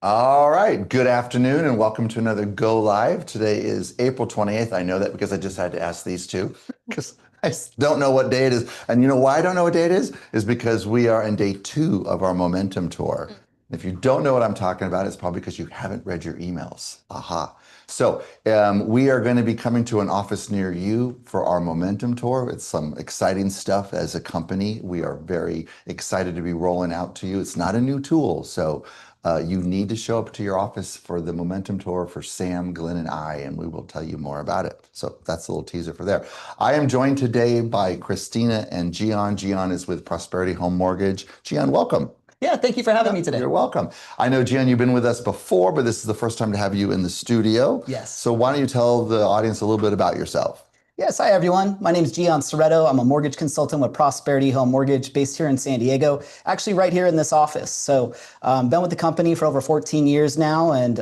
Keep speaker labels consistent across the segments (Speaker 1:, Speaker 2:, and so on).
Speaker 1: All right. Good afternoon and welcome to another Go Live. Today is April 28th. I know that because I just had to ask these two because don't know what day it is. And you know why I don't know what day it is? Is because we are in day two of our Momentum Tour. If you don't know what I'm talking about, it's probably because you haven't read your emails. Aha. So we are going to be coming to an office near you for our Momentum Tour. It's some exciting stuff as a company. We are very excited to be rolling out to you. It's not a new tool, so you need to show up to your office for the Momentum Tour for Sam, Glenn, and I, and we will tell you more about it. So that's a little teaser for there. I am joined today by Christina and Gian. Gian is with Prosperity Home Mortgage. Gian, welcome.
Speaker 2: Yeah, thank you for having me today.
Speaker 1: You're welcome. I know, Gian, you've been with us before, but this is the first time to have you in the studio.
Speaker 2: Yes.
Speaker 1: So why don't you tell the audience a little bit about yourself?
Speaker 2: Yes, hi everyone. My name is Gian Soretto. I'm a mortgage consultant with Prosperity Home Mortgage based here in San Diego, actually right here in this office. So been with the company for over 14 years now and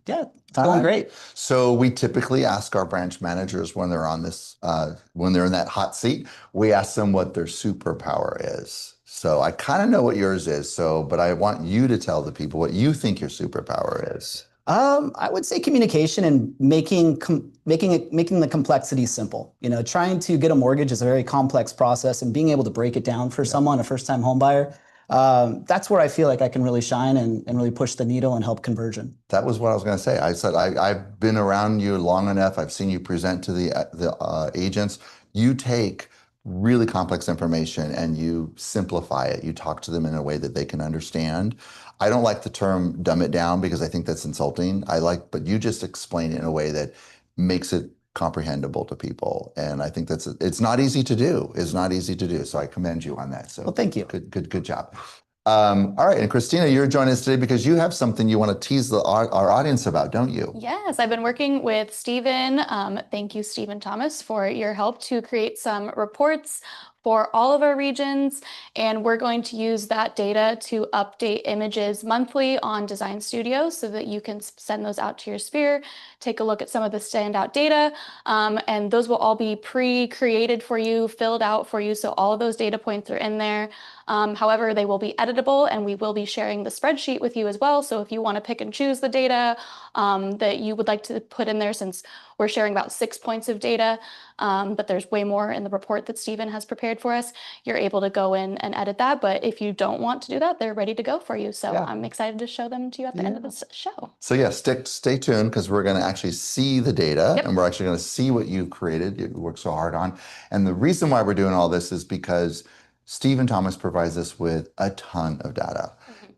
Speaker 2: yeah, it's going great.
Speaker 1: So we typically ask our branch managers when they're on this, when they're in that hot seat, we ask them what their superpower is. So I kind of know what yours is, but I want you to tell the people what you think your superpower is.
Speaker 2: I would say communication and making the complexity simple. You know, trying to get a mortgage is a very complex process, and being able to break it down for someone, a first-time home buyer, that's where I feel like I can really shine and really push the needle and help conversion.
Speaker 1: That was what I was going to say. I said I've been around you long enough. I've seen you present to the agents. You take really complex information and you simplify it. You talk to them in a way that they can understand. I don't like the term dumb it down because I think that's insulting. But you just explain it in a way that makes it comprehensible to people. And I think it's not easy to do. It's not easy to do. So I commend you on that. So
Speaker 2: Well, thank you.
Speaker 1: good job. All right, and Christina, you're joining us today because you have something you want to tease our audience about, don't you?
Speaker 3: Yes, I've been working with Stephen. Thank you, Stephen Thomas, for your help to create some reports for all of our regions. And we're going to use that data to update images monthly on Design Studio so that you can send those out to your sphere, take a look at some of the standout data, and those will all be pre-created for you, filled out for you. So all of those data points are in there. However, they will be editable and we will be sharing the spreadsheet with you as well. So if you want to pick and choose the data that you would like to put in there, since we're sharing about 6 points of data, but there's way more in the report that Stephen has prepared for us, you're able to go in and edit that. But if you don't want to do that, they're ready to go for you. So I'm excited to show them to you at the end of this show.
Speaker 1: So yeah, stay tuned because we're going to actually see the data and we're actually going to see what you created, you worked so hard on. And the reason why we're doing all this is because Stephen Thomas provides us with a ton of data.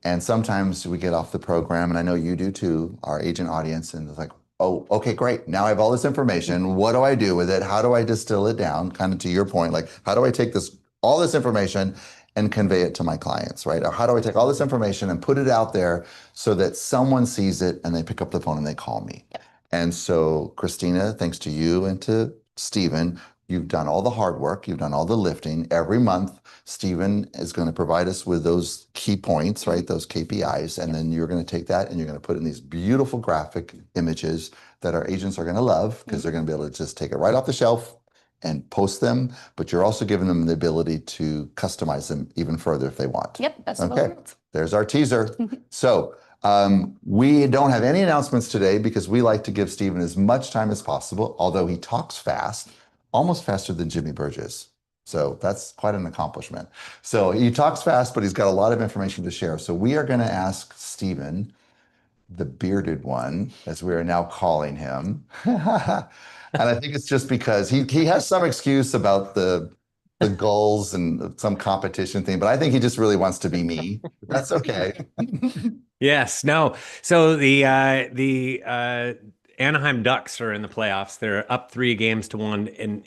Speaker 1: And sometimes we get off the program, and I know you do too, our agent audience, and it's like, oh, okay, great. Now I have all this information. What do I do with it? How do I distill it down? Kind of to your point, like, how do I take all this information and convey it to my clients, right? Or how do I take all this information and put it out there so that someone sees it and they pick up the phone and they call me?
Speaker 3: Yep.
Speaker 1: And so, Christina, thanks to you and to Stephen, you've done all the hard work, you've done all the lifting. Every month, Stephen is going to provide us with those key points, right? Those KPIs. And then you're going to take that and you're going to put in these beautiful graphic images that our agents are going to love because they're going to be able to just take it right off the shelf and post them. But you're also giving them the ability to customize them even further if they want.
Speaker 3: Yep, best of both worlds.
Speaker 1: There's our teaser. So we don't have any announcements today because we like to give Stephen as much time as possible, although he talks fast, almost faster than Jimmy Burgess. So that's quite an accomplishment. So he talks fast, but he's got a lot of information to share. So we are going to ask Stephen, the bearded one, as we are now calling him. And I think it's just because he has some excuse about the goals and some competition thing, but I think he just really wants to be me. That's okay.
Speaker 4: Yes, no. So the Anaheim Ducks are in the playoffs. They're up 3 games to 1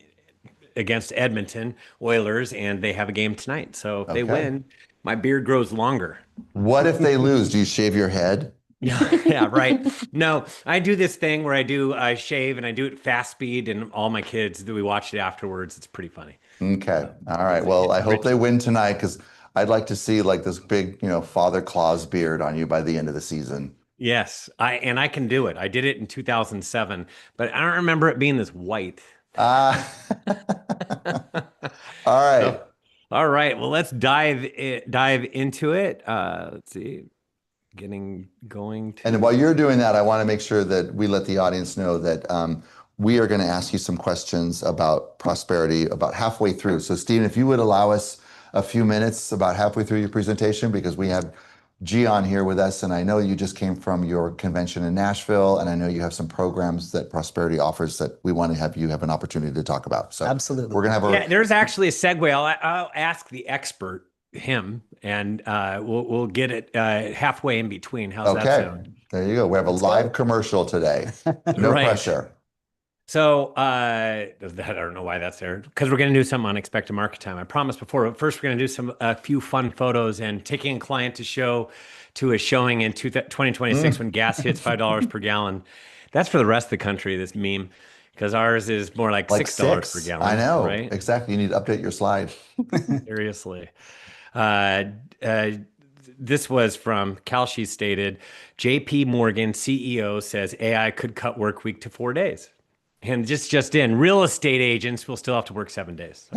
Speaker 4: against Edmonton Oilers, and they have a game tonight. So if they win, my beard grows longer.
Speaker 1: What if they lose? Do you shave your head?
Speaker 4: Yeah, right. No, I do this thing where I shave and I do it fast speed, and all my kids, we watch it afterwards. It's pretty funny.
Speaker 1: Okay. All right. Well, I hope they win tonight because I'd like to see like this big, Father Claus beard on you by the end of the season.
Speaker 4: Yes, I can do it. I did it in 2007, but I don't remember it being this white.
Speaker 1: All right.
Speaker 4: All right. Well, let's dive into it. Let's see. getting going to.
Speaker 1: And while you're doing that, I want to make sure that we let the audience know that we are going to ask you some questions about prosperity about halfway through. So, Stephen, if you would allow us a few minutes about halfway through your presentation, because we have Gian here with us, and I know you just came from your convention in Nashville, and I know you have some programs that Prosperity offers that we want to have you have an opportunity to talk about. So,
Speaker 2: Absolutely.
Speaker 1: we're going to have
Speaker 4: Yeah, there's actually a segue. I'll ask the expert, him, and we'll get it halfway in between. How's that
Speaker 1: okay.
Speaker 4: sound?
Speaker 1: There you go. We have a live commercial today. No
Speaker 4: Right.
Speaker 1: pressure.
Speaker 4: So I don't know why that's there, because we're going to do some unexpected market time. I promised before, but first we're going to do a few fun photos and taking a client to a showing in 2026 when gas hits $5 per gallon. That's for the rest of the country, this meme, because ours is more like $6 per gallon.
Speaker 1: I know.
Speaker 4: Right?
Speaker 1: Exactly. You need to update your slide.
Speaker 4: Seriously. Uh, uh, this was from Kalshi stated, JP Morgan CEO says AI could cut work week to 4 days. And just in, real estate agents will still have to work 7 days.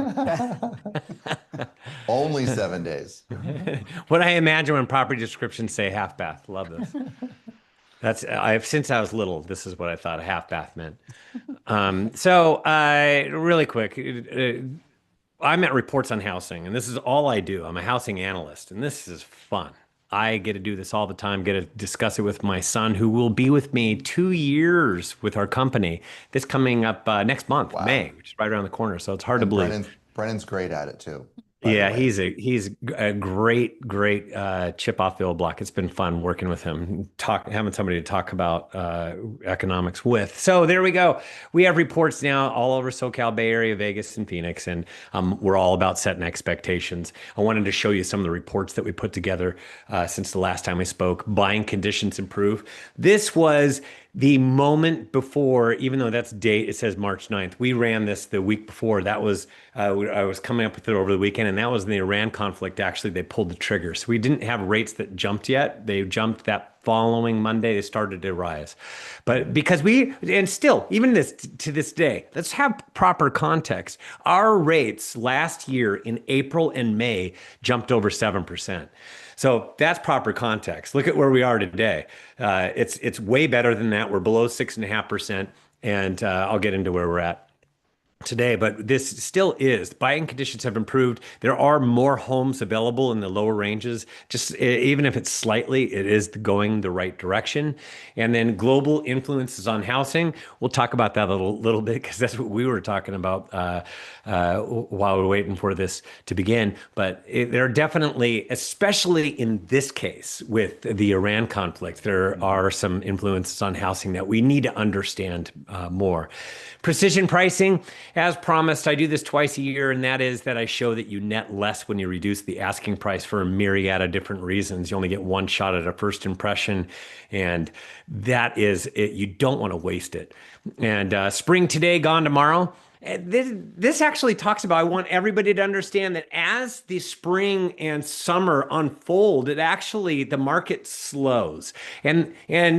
Speaker 1: Only 7 days.
Speaker 4: What I imagine when property descriptions say half bath. Love this. Since I was little, this is what I thought a half bath meant. Really quick, I'm at Reports on Housing, and this is all I do. I'm a housing analyst, and this is fun. I get to do this all the time, get to discuss it with my son, who will be with me 2 years with our company. This coming up next month, May, which is right around the corner. So it's hard to believe.
Speaker 1: Brennan's great at it too.
Speaker 4: Yeah, he's a great chip off the old block. It's been fun working with him, having somebody to talk about economics with. So there we go. We have reports now all over SoCal, Bay Area, Vegas, and Phoenix, and we're all about setting expectations. I wanted to show you some of the reports that we put together since the last time we spoke. Buying conditions improve. This was the moment before, even though that's date, it says March 9th. We ran this the week before. That was, I was coming up with it over the weekend, and that was in the Iran conflict. Actually, they pulled the trigger. So we didn't have rates that jumped yet. They jumped that following Monday. They started to rise. But because and still, even to this day, let's have proper context. Our rates last year in April and May jumped over 7%. So that's proper context. Look at where we are today. It's way better than that. We're below 6.5%, and I'll get into where we're at today, but this still is. Buying conditions have improved. There are more homes available in the lower ranges. Just even if it's slightly, it is going the right direction. And then global influences on housing. We'll talk about that a little bit because that's what we were talking about while we're waiting for this to begin. But there are definitely, especially in this case with the Iran conflict, there are some influences on housing that we need to understand more. Precision pricing. As promised, I do this twice a year, and that is that I show that you net less when you reduce the asking price for a myriad of different reasons. You only get one shot at a first impression, and that is it. You don't want to waste it. And spring today, gone tomorrow. This actually talks about, I want everybody to understand that as the spring and summer unfold, the market slows. And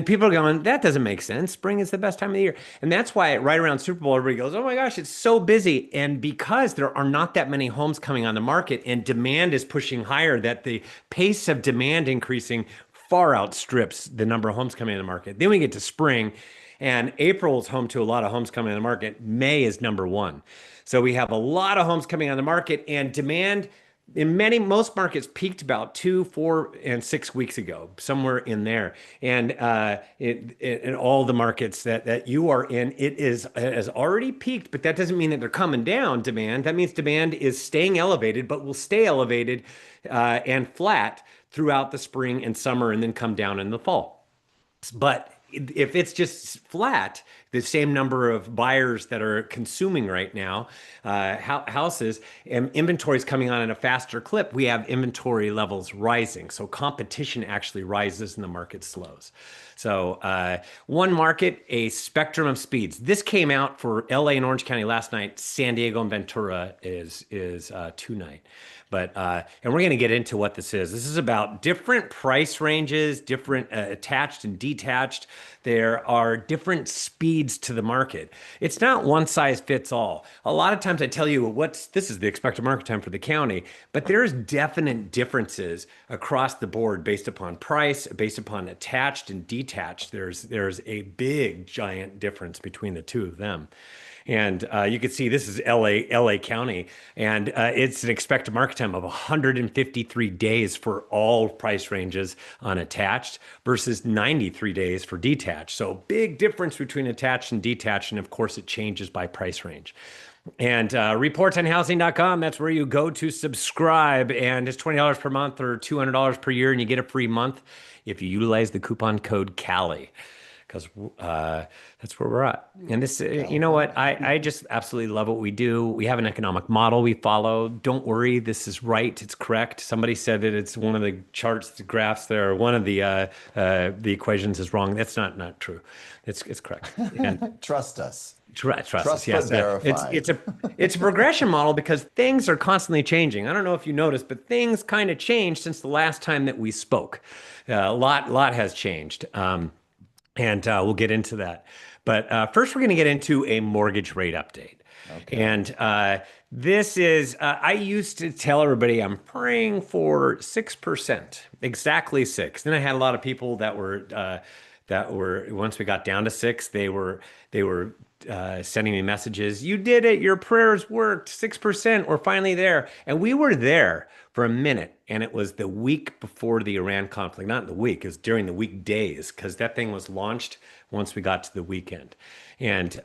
Speaker 4: people are going, that doesn't make sense. Spring is the best time of the year. And that's why right around Super Bowl, everybody goes, oh my gosh, it's so busy. And because there are not that many homes coming on the market and demand is pushing higher, that the pace of demand increasing far outstrips the number of homes coming on the market. Then we get to spring. And April is home to a lot of homes coming on the market. May is number one. So we have a lot of homes coming on the market, and demand in most markets peaked about 2, 4, and 6 weeks ago, somewhere in there. And in all the markets that you are in, it has already peaked, but that doesn't mean that they're coming down, demand. That means demand is staying elevated, but will stay elevated and flat throughout the spring and summer and then come down in the fall. But if it's just flat, the same number of buyers that are consuming right now, houses, and inventory is coming on at a faster clip, we have inventory levels rising. So competition actually rises and the market slows. So one market, a spectrum of speeds. This came out for LA and Orange County last night. San Diego and Ventura is tonight. But and we're going to get into what this is. This is about different price ranges, different attached and detached. There are different speeds to the market. It's not one size fits all. A lot of times I tell you this is the expected market time for the county, but there's definite differences across the board based upon price, based upon attached and detached. There's a big giant difference between the two of them. And you can see this is LA County, and it's an expected market time of 153 days for all price ranges on attached versus 93 days for detached. So big difference between attached and detached, and of course it changes by price range. And reportsonhousing.com, that's where you go to subscribe, and it's $20 per month or $200 per year, and you get a free month if you utilize the coupon code CALI. Because that's where we're at. And this, you know what? I just absolutely love what we do. We have an economic model we follow. Don't worry, this is right. It's correct. Somebody said that it's one of the charts, the graphs there, one of the equations is wrong. That's not true. It's correct. And
Speaker 1: Trust us.
Speaker 4: trust us.
Speaker 1: Trust
Speaker 4: Yes,
Speaker 1: but verify.
Speaker 4: it's a progression model because things are constantly changing. I don't know if you noticed, but things kind of changed since the last time that we spoke. A lot has changed. And we'll get into that. But first, we're going to get into a mortgage rate update.
Speaker 1: Okay.
Speaker 4: And this is, I used to tell everybody I'm praying for 6%, exactly 6. Then I had a lot of people that were once we got down to 6, they were sending me messages. You did it. Your prayers worked. 6%. We're finally there. And we were there for a minute. And it was the week before the Iran conflict, not the week, it was during the weekdays, because that thing was launched once we got to the weekend. And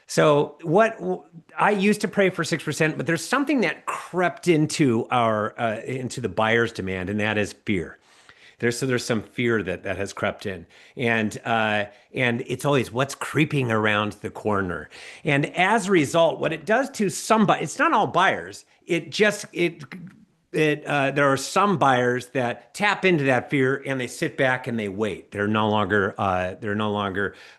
Speaker 4: so what I used to pray for 6%, but there's something that crept into into the buyer's demand, and that is fear. There's some fear that has crept in, and it's always what's creeping around the corner. And as a result, what it does to somebody, it's not all buyers. There are some buyers that tap into that fear and they sit back and they wait. They're no longer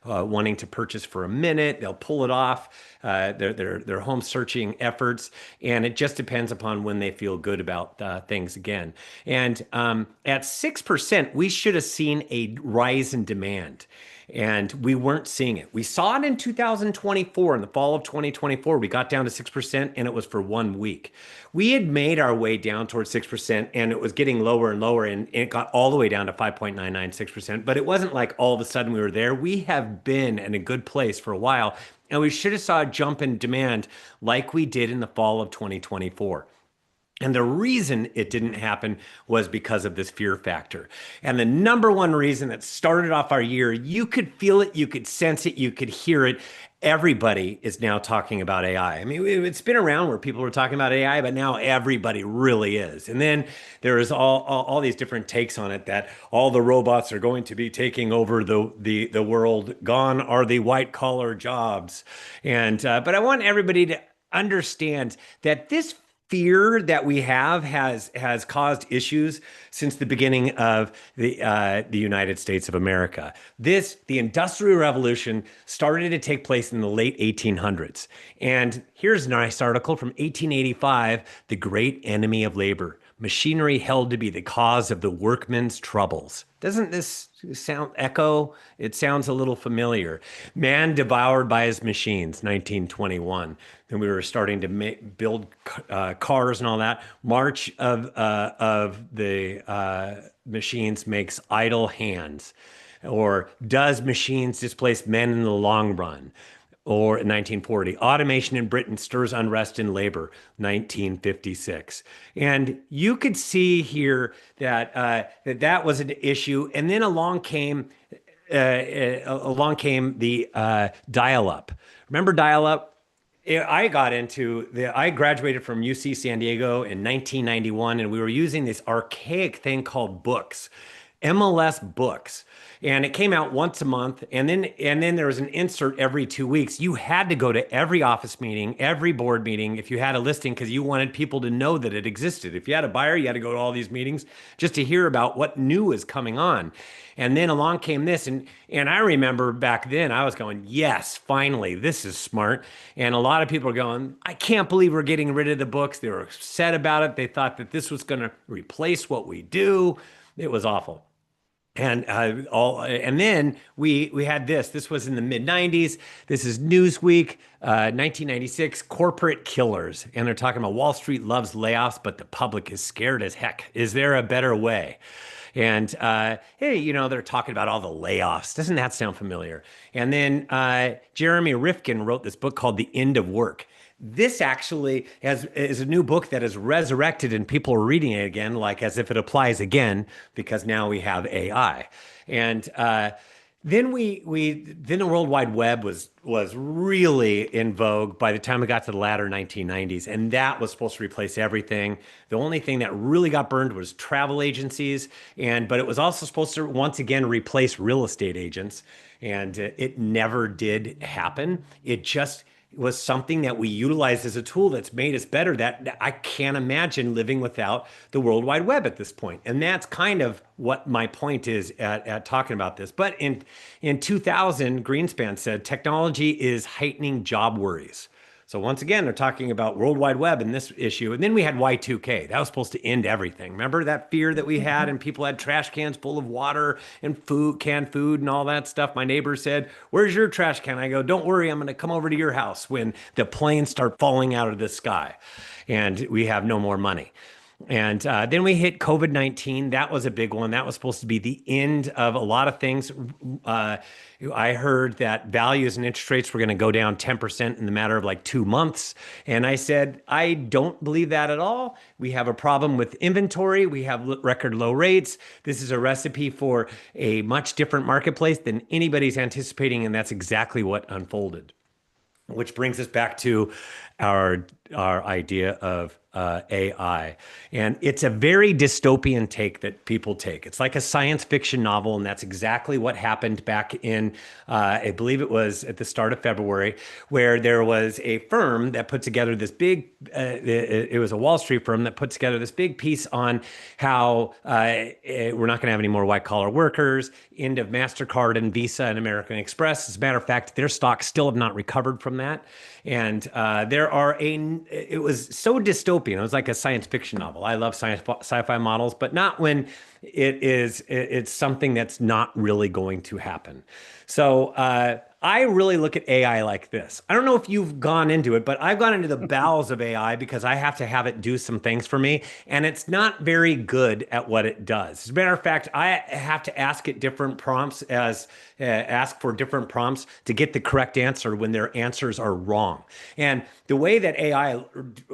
Speaker 4: wanting to purchase for a minute. They'll pull it off. Their home searching efforts, and it just depends upon when they feel good about things again. And at 6%, we should have seen a rise in demand. And we weren't seeing it. We saw it in 2024, in the fall of 2024. We got down to 6%, and it was for 1 week. We had made our way down towards 6%, and it was getting lower and lower, and it got all the way down to 5.996%. But it wasn't like all of a sudden we were there. We have been in a good place for a while, and we should have saw a jump in demand like we did in the fall of 2024. And the reason it didn't happen was because of this fear factor. And the number one reason that started off our year, you could feel it, you could sense it, you could hear it. Everybody is now talking about AI. I mean, it's been around where people were talking about AI, but now everybody really is. And then there is all these different takes on it, that all the robots are going to be taking over the world. Gone are the white collar jobs. And but I want everybody to understand that this fear that we have has caused issues since the beginning of the United States of America. The Industrial Revolution started to take place in the late 1800s. And here's a nice article from 1885, The Great Enemy of Labor. Machinery held to be the cause of the workmen's troubles. Doesn't this sound echo? It sounds a little familiar. Man devoured by his machines, 1921. Then we were starting to build cars and all that. March of the machines makes idle hands. Or does machines displace men in the long run? Or 1940, automation in Britain stirs unrest in labor, 1956. And you could see here that that was an issue. And then along came the dial-up. Remember dial-up? I graduated from UC San Diego in 1991, and we were using this archaic thing called books. MLS books. And it came out once a month, and then there was an insert every 2 weeks. You had to go to every office meeting, every board meeting if you had a listing, because you wanted people to know that it existed. If you had a buyer, you had to go to all these meetings just to hear about what new was coming on. And then along came this, and I remember back then I was going, yes, finally, this is smart. And a lot of people are going, I can't believe we're getting rid of the books. They were upset about it. They thought that this was going to replace what we do. It was awful. And then we had this. This was in the mid '90s. This is Newsweek, 1996. Corporate killers, and they're talking about Wall Street loves layoffs, but the public is scared as heck. Is there a better way? And hey, they're talking about all the layoffs. Doesn't that sound familiar? And then Jeremy Rifkin wrote this book called The End of Work. This actually is a new book that is resurrected and people are reading it again, like as if it applies again, because now we have AI. And then then the World Wide Web was really in vogue by the time we got to the latter 1990s, and that was supposed to replace everything. The only thing that really got burned was travel agencies, but it was also supposed to once again replace real estate agents, and it never did happen. It just was something that we utilized as a tool that's made us better, that I can't imagine living without the World Wide Web at this point. And that's kind of what my point is at talking about this. But in 2000, Greenspan said, technology is heightening job worries. So once again, they're talking about World Wide Web in this issue. And then we had Y2K. That was supposed to end everything. Remember that fear that we had, and people had trash cans full of water and food, canned food and all that stuff. My neighbor said, where's your trash can? I go, don't worry, I'm going to come over to your house when the planes start falling out of the sky and we have no more money. And then we hit COVID-19. That was a big one. That was supposed to be the end of a lot of things. I heard that values and interest rates were going to go down 10% in the matter of like 2 months. And I said, I don't believe that at all. We have a problem with inventory. We have record low rates. This is a recipe for a much different marketplace than anybody's anticipating. And that's exactly what unfolded. Which brings us back to our idea of AI. And it's a very dystopian take that people take. It's like a science fiction novel, and that's exactly what happened back in, I believe it was at the start of February, where there was a firm that put together this big, it was a Wall Street firm that put together this big piece on how we're not going to have any more white-collar workers, end of MasterCard and Visa and American Express. As a matter of fact, their stocks still have not recovered from that. And it was so dystopian. It was like a science fiction novel. I love sci-fi models, but not when it's something that's not really going to happen. So I really look at AI like this. I don't know if you've gone into it, but I've gone into the bowels of AI because I have to have it do some things for me, and it's not very good at what it does. As a matter of fact, I have to ask it different prompts ask for different prompts to get the correct answer when their answers are wrong. And the way that AI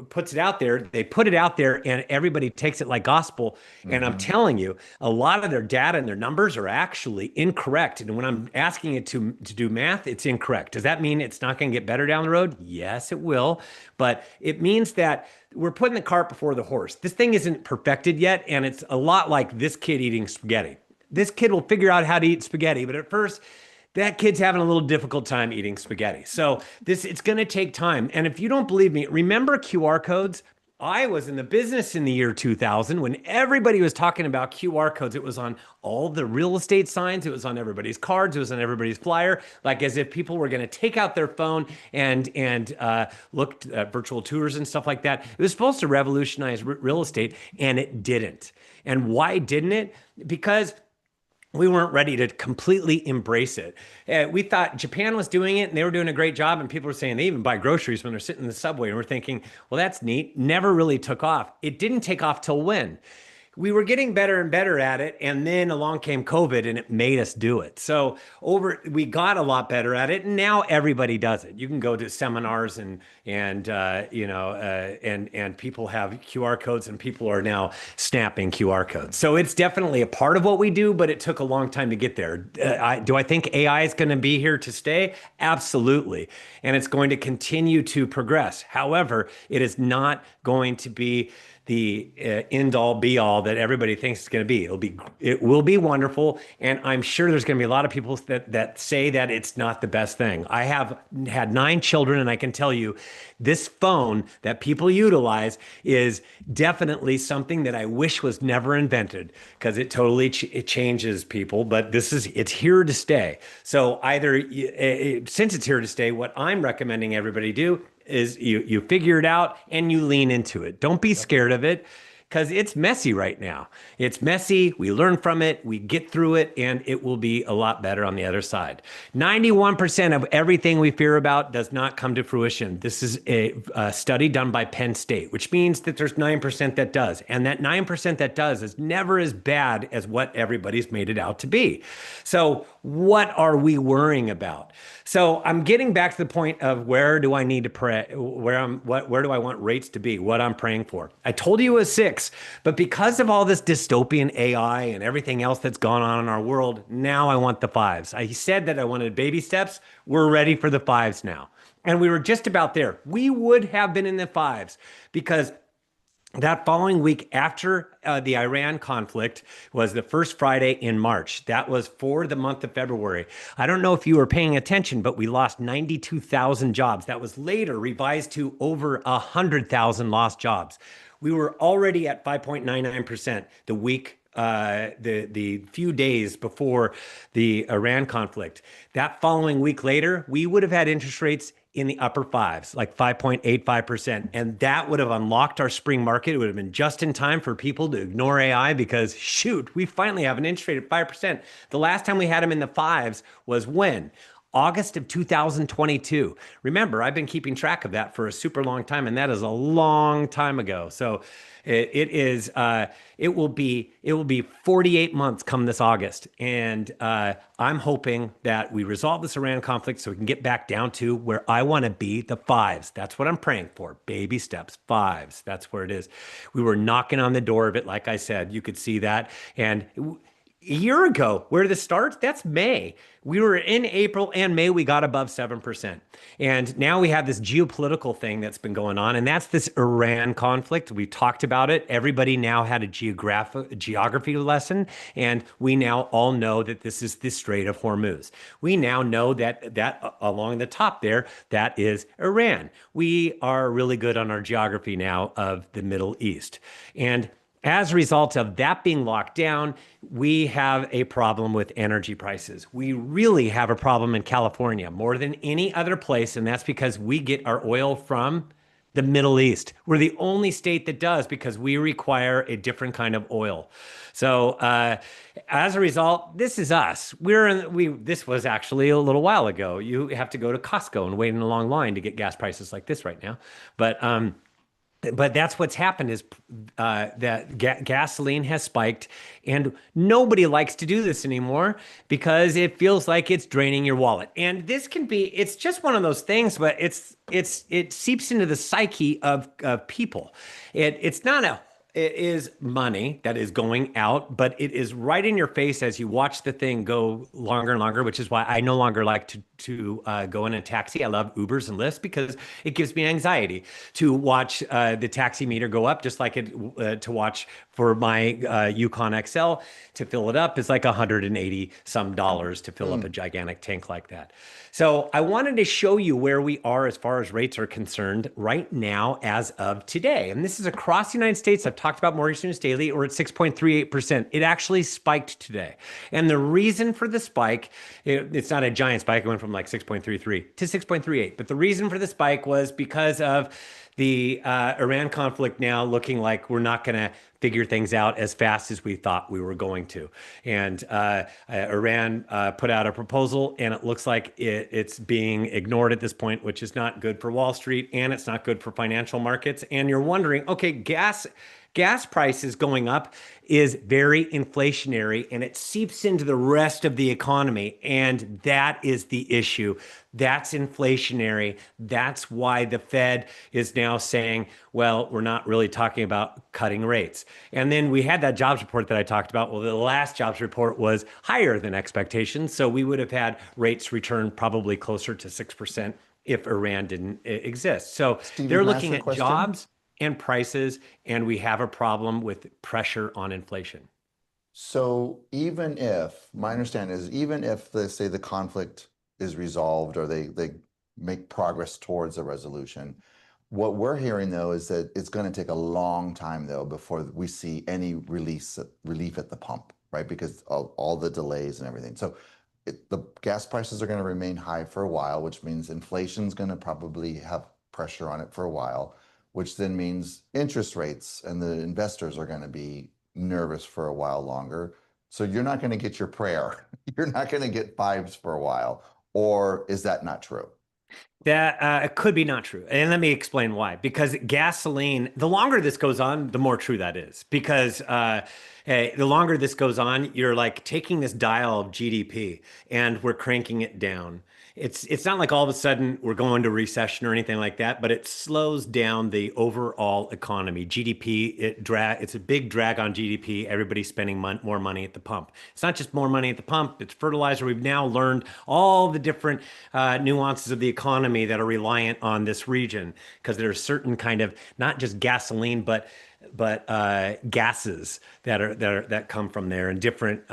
Speaker 4: puts it out there, they put it out there and everybody takes it like gospel. And I'm telling you, a lot of their data and their numbers are actually incorrect. And when I'm asking it to do math, it's incorrect. Does that mean it's not going to get better down the road? Yes, it will. But it means that we're putting the cart before the horse. This thing isn't perfected yet. And it's a lot like this kid eating spaghetti. This kid will figure out how to eat spaghetti, but at first, that kid's having a little difficult time eating spaghetti. So it's going to take time. And if you don't believe me, remember QR codes? I was in the business in the year 2000 when everybody was talking about QR codes. It was on all the real estate signs. It was on everybody's cards. It was on everybody's flyer, like as if people were going to take out their phone and look at virtual tours and stuff like that. It was supposed to revolutionize real estate, and it didn't. And why didn't it? Because we weren't ready to completely embrace it. We thought Japan was doing it and they were doing a great job, and people were saying they even buy groceries when they're sitting in the subway, and we're thinking, well, that's neat. Never really took off. It didn't take off till when? We were getting better and better at it, and then along came COVID and it made us do it. So we got a lot better at it, and now everybody does it. You can go to seminars and people have QR codes, and people are now snapping QR codes. So it's definitely a part of what we do, but it took a long time to get there. Do I think AI is going to be here to stay? Absolutely. And it's going to continue to progress. However, it is not going to be the end all be all that everybody thinks it's going to be. It will be wonderful, and I'm sure there's going to be a lot of people that say that it's not the best thing. I have had 9 children, and I can tell you, this phone that people utilize is definitely something that I wish was never invented, because it totally it changes people. But it's here to stay. So either since it's here to stay, what I'm recommending everybody do is you figure it out and you lean into it. Don't be scared of it, because it's messy right now. It's messy. We learn from it. We get through it, and it will be a lot better on the other side. 91% of everything we fear about does not come to fruition. This is a study done by Penn State, which means that there's 9% that does. And that 9% that does is never as bad as what everybody's made it out to be. So what are we worrying about? So I'm getting back to the point of, where do I need to pray? Where do I want rates to be? What I'm praying for. I told you it was 6, but because of all this dystopian AI and everything else that's gone on in our world, now I want the 5s. I said that I wanted baby steps. We're ready for the 5s now. And we were just about there. We would have been in the 5s, because that following week after the Iran conflict was the first Friday in March. That was for the month of February. I don't know if you were paying attention, but we lost 92,000 jobs. That was later revised to over 100,000 lost jobs. We were already at 5.99% the week the few days before the Iran conflict. That following week later, we would have had interest rates in the upper 5s, like 5.85%. And that would have unlocked our spring market. It would have been just in time for people to ignore AI, because shoot, we finally have an interest rate at 5%. The last time we had them in the 5s was when? August of 2022. Remember, I've been keeping track of that for a super long time, and that is a long time ago. So it will be 48 months come this August. And I'm hoping that we resolve this Iran conflict so we can get back down to where I want to be, the 5s. That's what I'm praying for. Baby steps, 5s. That's where it is. We were knocking on the door of it, like I said. You could see that. And a year ago, where did this start? That's May. We were in April and May, we got above 7%. And now we have this geopolitical thing that's been going on, and that's this Iran conflict. We talked about it. Everybody now had a geography lesson, and we now all know that this is the Strait of Hormuz. We now know that along the top there, that is Iran. We are really good on our geography now of the Middle East. And as a result of that being locked down, we have a problem with energy prices. We really have a problem in California more than any other place, and that's because we get our oil from the Middle East. We're the only state that does, because we require a different kind of oil. So as a result, this is us. This was actually a little while ago. You have to go to Costco and wait in a long line to get gas prices like this right now. But that's what's happened, is that gasoline has spiked, and nobody likes to do this anymore, because it feels like it's draining your wallet. And this it's just one of those things, but it seeps into the psyche of people. It is money that is going out, but it is right in your face as you watch the thing go longer and longer, which is why I no longer like to go in a taxi. I love Ubers and Lyfts, because it gives me anxiety to watch the taxi meter go up, just like to watch for my Yukon XL to fill it up is like $180 some to fill up a gigantic tank like that. So I wanted to show you where we are as far as rates are concerned right now as of today. And this is across the United States. I've talked about Mortgage News Daily. We're at 6.38%. It actually spiked today. And the reason for the spike, it's not a giant spike. It went from like 6.33 to 6.38. But the reason for the spike was because of the Iran conflict now looking like we're not going to figure things out as fast as we thought we were going to. And Iran put out a proposal, and it looks like it's being ignored at this point, which is not good for Wall Street, and it's not good for financial markets. And you're wondering, okay, gas prices going up is very inflationary, and it seeps into the rest of the economy. And that is the issue. That's inflationary. That's why the Fed is now saying, well, we're not really talking about cutting rates. And then we had that jobs report that I talked about. Well, the last jobs report was higher than expectations. So we would have had rates return probably closer to 6% if Iran didn't exist. So
Speaker 1: Stephen,
Speaker 4: they're
Speaker 1: can I ask
Speaker 4: looking
Speaker 1: you a
Speaker 4: at
Speaker 1: question?
Speaker 4: jobs. and prices, and we have a problem with pressure on inflation.
Speaker 1: So even if, my understanding is, even if they say the conflict is resolved or they make progress towards a resolution, what we're hearing though is that it's going to take a long time though before we see any relief at the pump, right? Because of all the delays and everything. So the gas prices are going to remain high for a while, which means inflation's going to probably have pressure on it for a while, which then means interest rates and the investors are going to be nervous for a while longer. So you're not going to get your prayer. You're not going to get fives for a while. Or is that not true?
Speaker 4: That it could be not true. And let me explain why. Because gasoline, the longer this goes on, the more true that is. Because the longer this goes on, you're like taking this dial of GDP and we're cranking it down. It's not like all of a sudden we're going to recession or anything like that, but it slows down the overall economy. GDP, it's a big drag on GDP. Everybody's spending more money at the pump. It's not just more money at the pump, it's fertilizer. We've now learned all the different nuances of the economy that are reliant on this region because there's certain kind of not just gasoline, but gases that come from there and different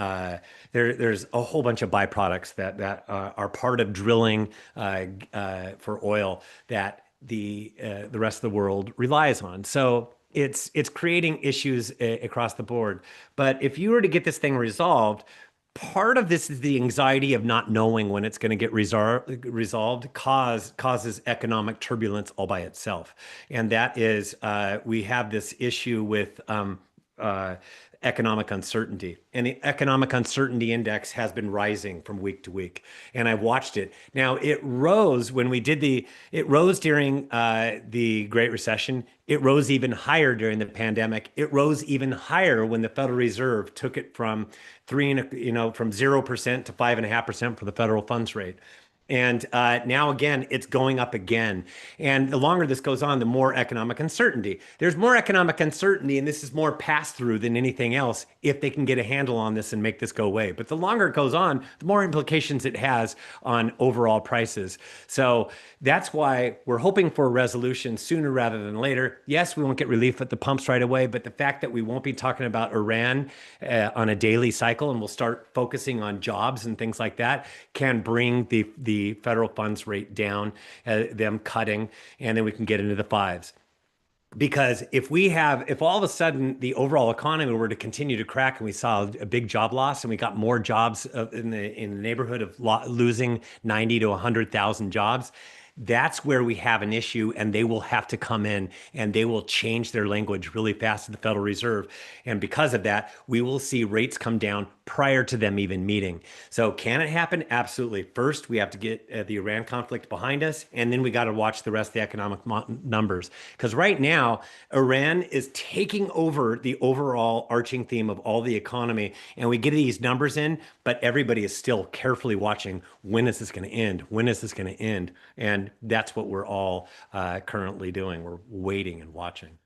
Speaker 4: there's a whole bunch of byproducts that are part of drilling for oil that the rest of the world relies on. So it's creating issues across the board. But if you were to get this thing resolved, part of this is the anxiety of not knowing when it's going to get resolved causes economic turbulence all by itself. And that is, we have this issue with economic uncertainty. And the economic uncertainty index has been rising from week to week. And I've watched it. Now, it rose during the Great Recession. It rose even higher during the pandemic. It rose even higher when the Federal Reserve took it from from 0% to 5.5% for the federal funds rate. And now again, it's going up again. And the longer this goes on, the more economic uncertainty. There's more economic uncertainty, and this is more pass-through than anything else if they can get a handle on this and make this go away. But the longer it goes on, the more implications it has on overall prices. So that's why we're hoping for a resolution sooner rather than later. Yes, we won't get relief at the pumps right away, but the fact that we won't be talking about Iran on a daily cycle and we'll start focusing on jobs and things like that can bring the federal funds rate down, them cutting, and then we can get into the fives. Because if all of a sudden the overall economy were to continue to crack and we saw a big job loss and we got more jobs in the neighborhood of losing 90 to 100,000 jobs, that's where we have an issue, and they will have to come in and they will change their language really fast at the Federal Reserve. And because of that, we will see rates come down prior to them even meeting. So can it happen? Absolutely. First, we have to get the Iran conflict behind us, and then we got to watch the rest of the economic numbers. Because right now, Iran is taking over the overall arching theme of all the economy, and we get these numbers in, but everybody is still carefully watching, when is this going to end? When is this going to end? And that's what we're all currently doing. We're waiting and watching.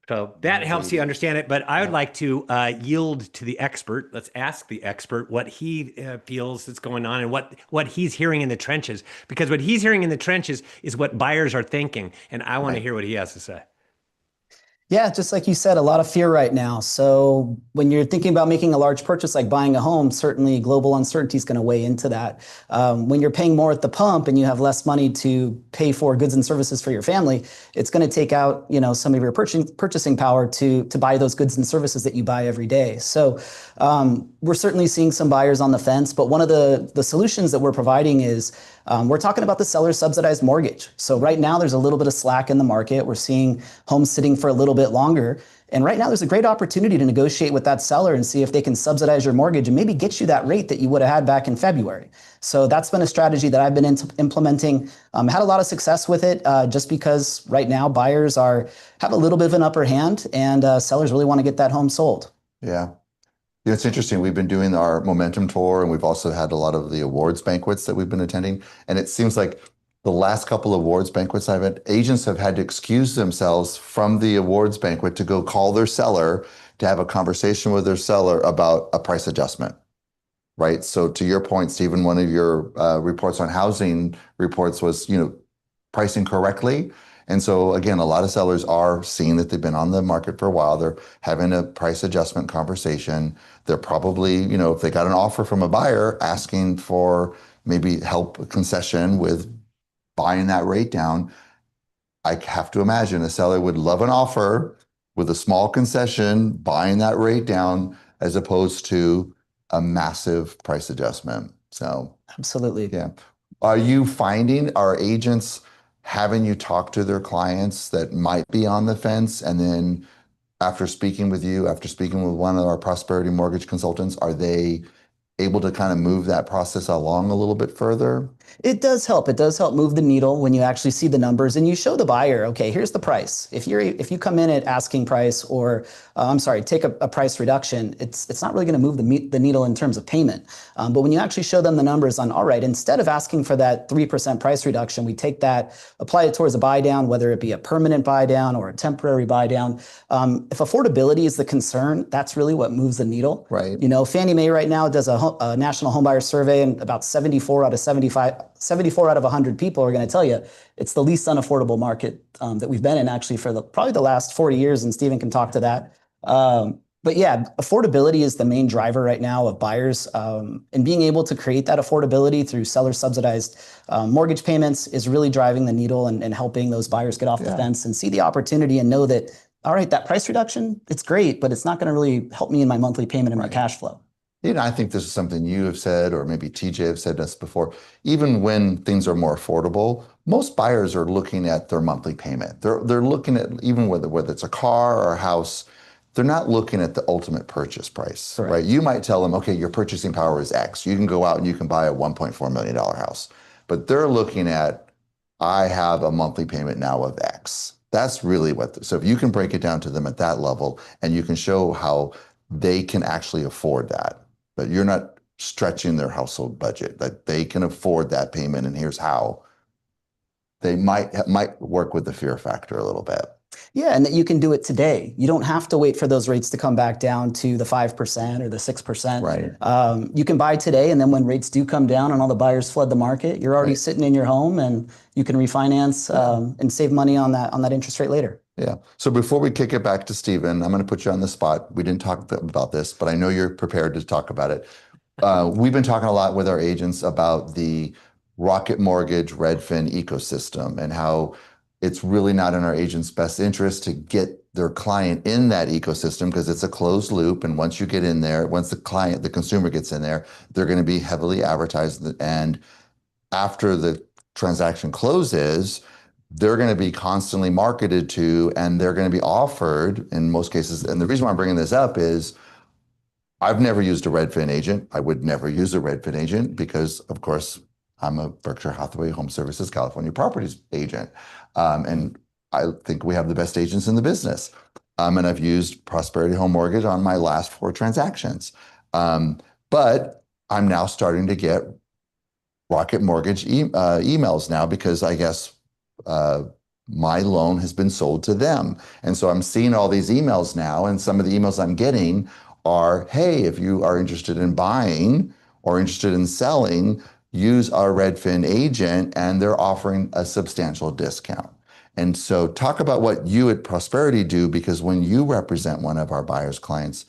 Speaker 4: So that helps you understand it. But I would like to yield to the expert. Let's ask the expert what he feels is going on and what he's hearing in the trenches. Because what he's hearing in the trenches is what buyers are thinking. And I want to hear what he has to say.
Speaker 2: Yeah, just like you said, a lot of fear right now. So when you're thinking about making a large purchase like buying a home, certainly global uncertainty is going to weigh into that. When you're paying more at the pump and you have less money to pay for goods and services for your family, it's going to take out, some of your purchasing power to buy those goods and services that you buy every day. So we're certainly seeing some buyers on the fence, but one of the solutions that we're providing is we're talking about the seller subsidized mortgage. So right now there's a little bit of slack in the market. We're seeing homes sitting for a little bit longer. And right now there's a great opportunity to negotiate with that seller and see if they can subsidize your mortgage and maybe get you that rate that you would have had back in February. So that's been a strategy that I've been implementing. Had a lot of success with it just because right now buyers have a little bit of an upper hand and sellers really want to get that home sold.
Speaker 1: Yeah. It's interesting. We've been doing our momentum tour, and we've also had a lot of the awards banquets that we've been attending. And it seems like the last couple of awards banquets I've had, agents have had to excuse themselves from the awards banquet to go call their seller to have a conversation with their seller about a price adjustment, right? So to your point, Stephen, one of your reports on housing reports was, pricing correctly. And so again, a lot of sellers are seeing that they've been on the market for a while. They're having a price adjustment conversation. They're probably, if they got an offer from a buyer asking for maybe help, concession with buying that rate down, I have to imagine a seller would love an offer with a small concession, buying that rate down, as opposed to a massive price adjustment. So,
Speaker 2: Absolutely.
Speaker 1: yeah. Are you finding our agents having you talk to their clients that might be on the fence, and then after speaking with you, after speaking with one of our prosperity mortgage consultants, are they able to kind of move that process along a little bit further?
Speaker 2: It does help. It does help move the needle when you actually see the numbers and you show the buyer, okay, here's the price. If you come in at asking price, or take a price reduction, it's not really going to move the needle in terms of payment. But when you actually show them the numbers on, all right, instead of asking for that 3% price reduction, we take that, apply it towards a buy down, whether it be a permanent buy down or a temporary buy down. If affordability is the concern, that's really what moves the needle.
Speaker 1: Right.
Speaker 2: Fannie Mae right now does a national homebuyer survey, and about 74 out of 100 people are going to tell you it's the least unaffordable market that we've been in actually for probably the last 40 years, and Stephen can talk to that. But yeah, affordability is the main driver right now of buyers, and being able to create that affordability through seller subsidized mortgage payments is really driving the needle and helping those buyers get off the fence and see the opportunity and know that, all right, that price reduction, it's great, but it's not going to really help me in my monthly payment and my cash flow.
Speaker 1: I think this is something you have said, or maybe TJ have said to us before. Even when things are more affordable, most buyers are looking at their monthly payment. They're looking at, even whether it's a car or a house, they're not looking at the ultimate purchase price,
Speaker 2: Correct.
Speaker 1: right? You might tell them, okay, your purchasing power is X. You can go out and you can buy a $1.4 million house. But they're looking at, I have a monthly payment now of X. That's really so if you can break it down to them at that level, and you can show how they can actually afford that you're not stretching their household budget, that they can afford that payment, and here's how, they might work with the fear factor a little bit.
Speaker 2: Yeah, and that you can do it today. You don't have to wait for those rates to come back down to the 5% or the 6%.
Speaker 1: Right.
Speaker 2: You can buy today, and then when rates do come down and all the buyers flood the market, you're already sitting in your home, and you can refinance and save money on that interest rate later.
Speaker 1: Yeah. So before we kick it back to Stephen, I'm going to put you on the spot. We didn't talk about this, but I know you're prepared to talk about it. We've been talking a lot with our agents about the Rocket Mortgage Redfin ecosystem, and how it's really not in our agents' best interest to get their client in that ecosystem, because it's a closed loop. And once you get in there, once the consumer gets in there, they're going to be heavily advertised. And after the transaction closes, they're going to be constantly marketed to, and they're going to be offered in most cases. And the reason why I'm bringing this up is I've never used a Redfin agent. I would never use a Redfin agent because, of course, I'm a Berkshire Hathaway Home Services California Properties agent. And I think we have the best agents in the business. And I've used Prosperity Home Mortgage on my last 4 transactions. But I'm now starting to get Rocket Mortgage emails now, because I guess my loan has been sold to them. And so I'm seeing all these emails now, and some of the emails I'm getting are, hey, if you are interested in buying or interested in selling, use our Redfin agent, and they're offering a substantial discount. And so talk about what you at Prosperity do, because when you represent one of our buyers' clients,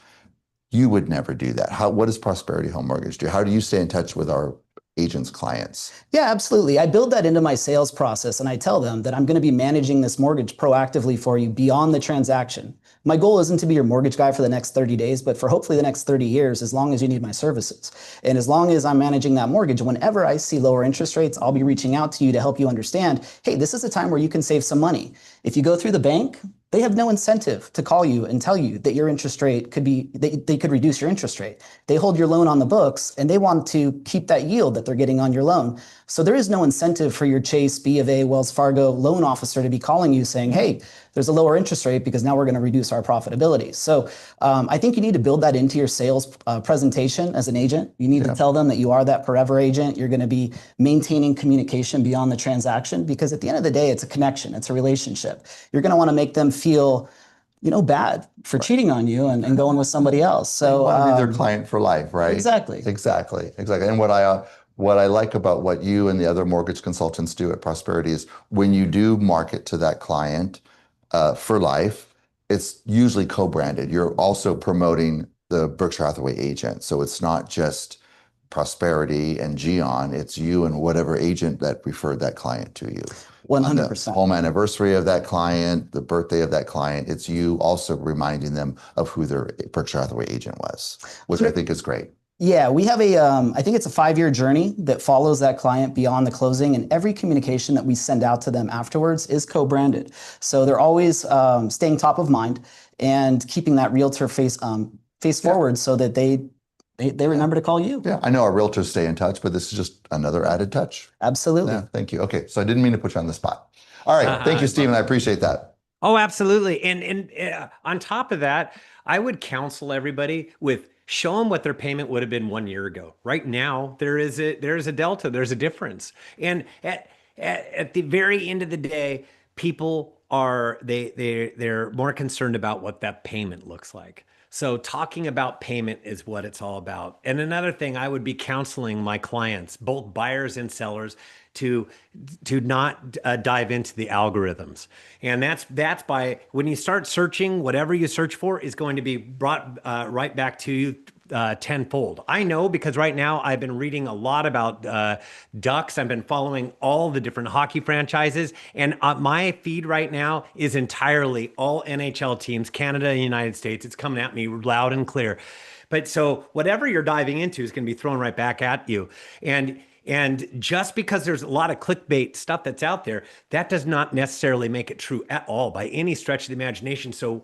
Speaker 1: you would never do that. What does Prosperity Home Mortgage do? How do you stay in touch with our agents' clients?
Speaker 2: Yeah, absolutely. I build that into my sales process, and I tell them that I'm going to be managing this mortgage proactively for you beyond the transaction. My goal isn't to be your mortgage guy for the next 30 days, but for hopefully the next 30 years, as long as you need my services. And as long as I'm managing that mortgage, whenever I see lower interest rates, I'll be reaching out to you to help you understand, hey, this is a time where you can save some money. If you go through the bank, they have no incentive to call you and tell you that your interest rate could be, they could reduce your interest rate. They hold your loan on the books, and they want to keep that yield that they're getting on your loan. So there is no incentive for your Chase, B of A, Wells Fargo loan officer to be calling you saying, hey, there's a lower interest rate because now we're going to reduce our profitability. So I think you need to build that into your sales presentation as an agent. You need to tell them that you are that forever agent. You're going to be maintaining communication beyond the transaction, because at the end of the day, it's a connection. It's a relationship. You're going to want to make them feel bad for cheating on you and going with somebody else. So
Speaker 1: you want to be their client for life, right?
Speaker 2: Exactly.
Speaker 1: Exactly. And what what I like about what you and the other mortgage consultants do at Prosperity is when you do market to that client for life, it's usually co-branded. You're also promoting the Berkshire Hathaway agent. So it's not just Prosperity and Gion, it's you and whatever agent that referred that client to you. On the
Speaker 2: 100%.
Speaker 1: home anniversary of that client, the birthday of that client, it's you also reminding them of who their Berkshire Hathaway agent was, which I think is great.
Speaker 2: Yeah, we have I think it's a 5-year journey that follows that client beyond the closing, and every communication that we send out to them afterwards is co-branded. So they're always staying top of mind and keeping that realtor face forward so that they remember to call you.
Speaker 1: Yeah, I know our realtors stay in touch, but this is just another added touch.
Speaker 2: Absolutely.
Speaker 1: Yeah, thank you. Okay, so I didn't mean to put you on the spot. All right, thank you, Stephen. I appreciate that.
Speaker 4: Oh, absolutely. And on top of that, I would counsel everybody with show them what their payment would have been 1 year ago. Right now, there is a delta, there's a difference. And at the very end of the day, people are they're more concerned about what that payment looks like. So talking about payment is what it's all about. And another thing, I would be counseling my clients, both buyers and sellers, to not dive into the algorithms. And that's by when you start searching, whatever you search for is going to be brought right back to you tenfold. I know because right now I've been reading a lot about Ducks. I've been following all the different hockey franchises, and my feed right now is entirely all NHL teams, Canada and United States. It's coming at me loud and clear. But so whatever you're diving into is going to be thrown right back at you. And just because there's a lot of clickbait stuff that's out there, that does not necessarily make it true at all by any stretch of the imagination. So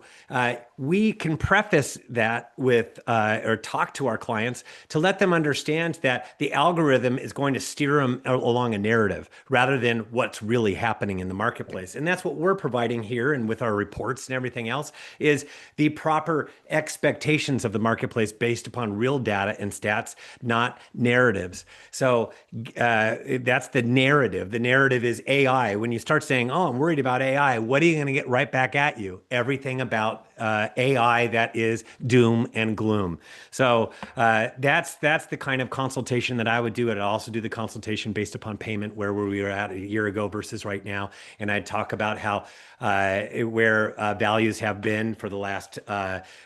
Speaker 4: we can preface that with or talk to our clients to let them understand that the algorithm is going to steer them along a narrative rather than what's really happening in the marketplace. And that's what we're providing here and with our reports and everything else is the proper expectations of the marketplace based upon real data and stats, not narratives. So that's the narrative. The narrative is AI. When you start saying, "Oh, I'm worried about AI," what are you going to get right back at you? Everything about AI that is doom and gloom. So that's the kind of consultation that I would do. I'd also do the consultation based upon payment, where we were at a year ago versus right now, and I'd talk about how where values have been for the last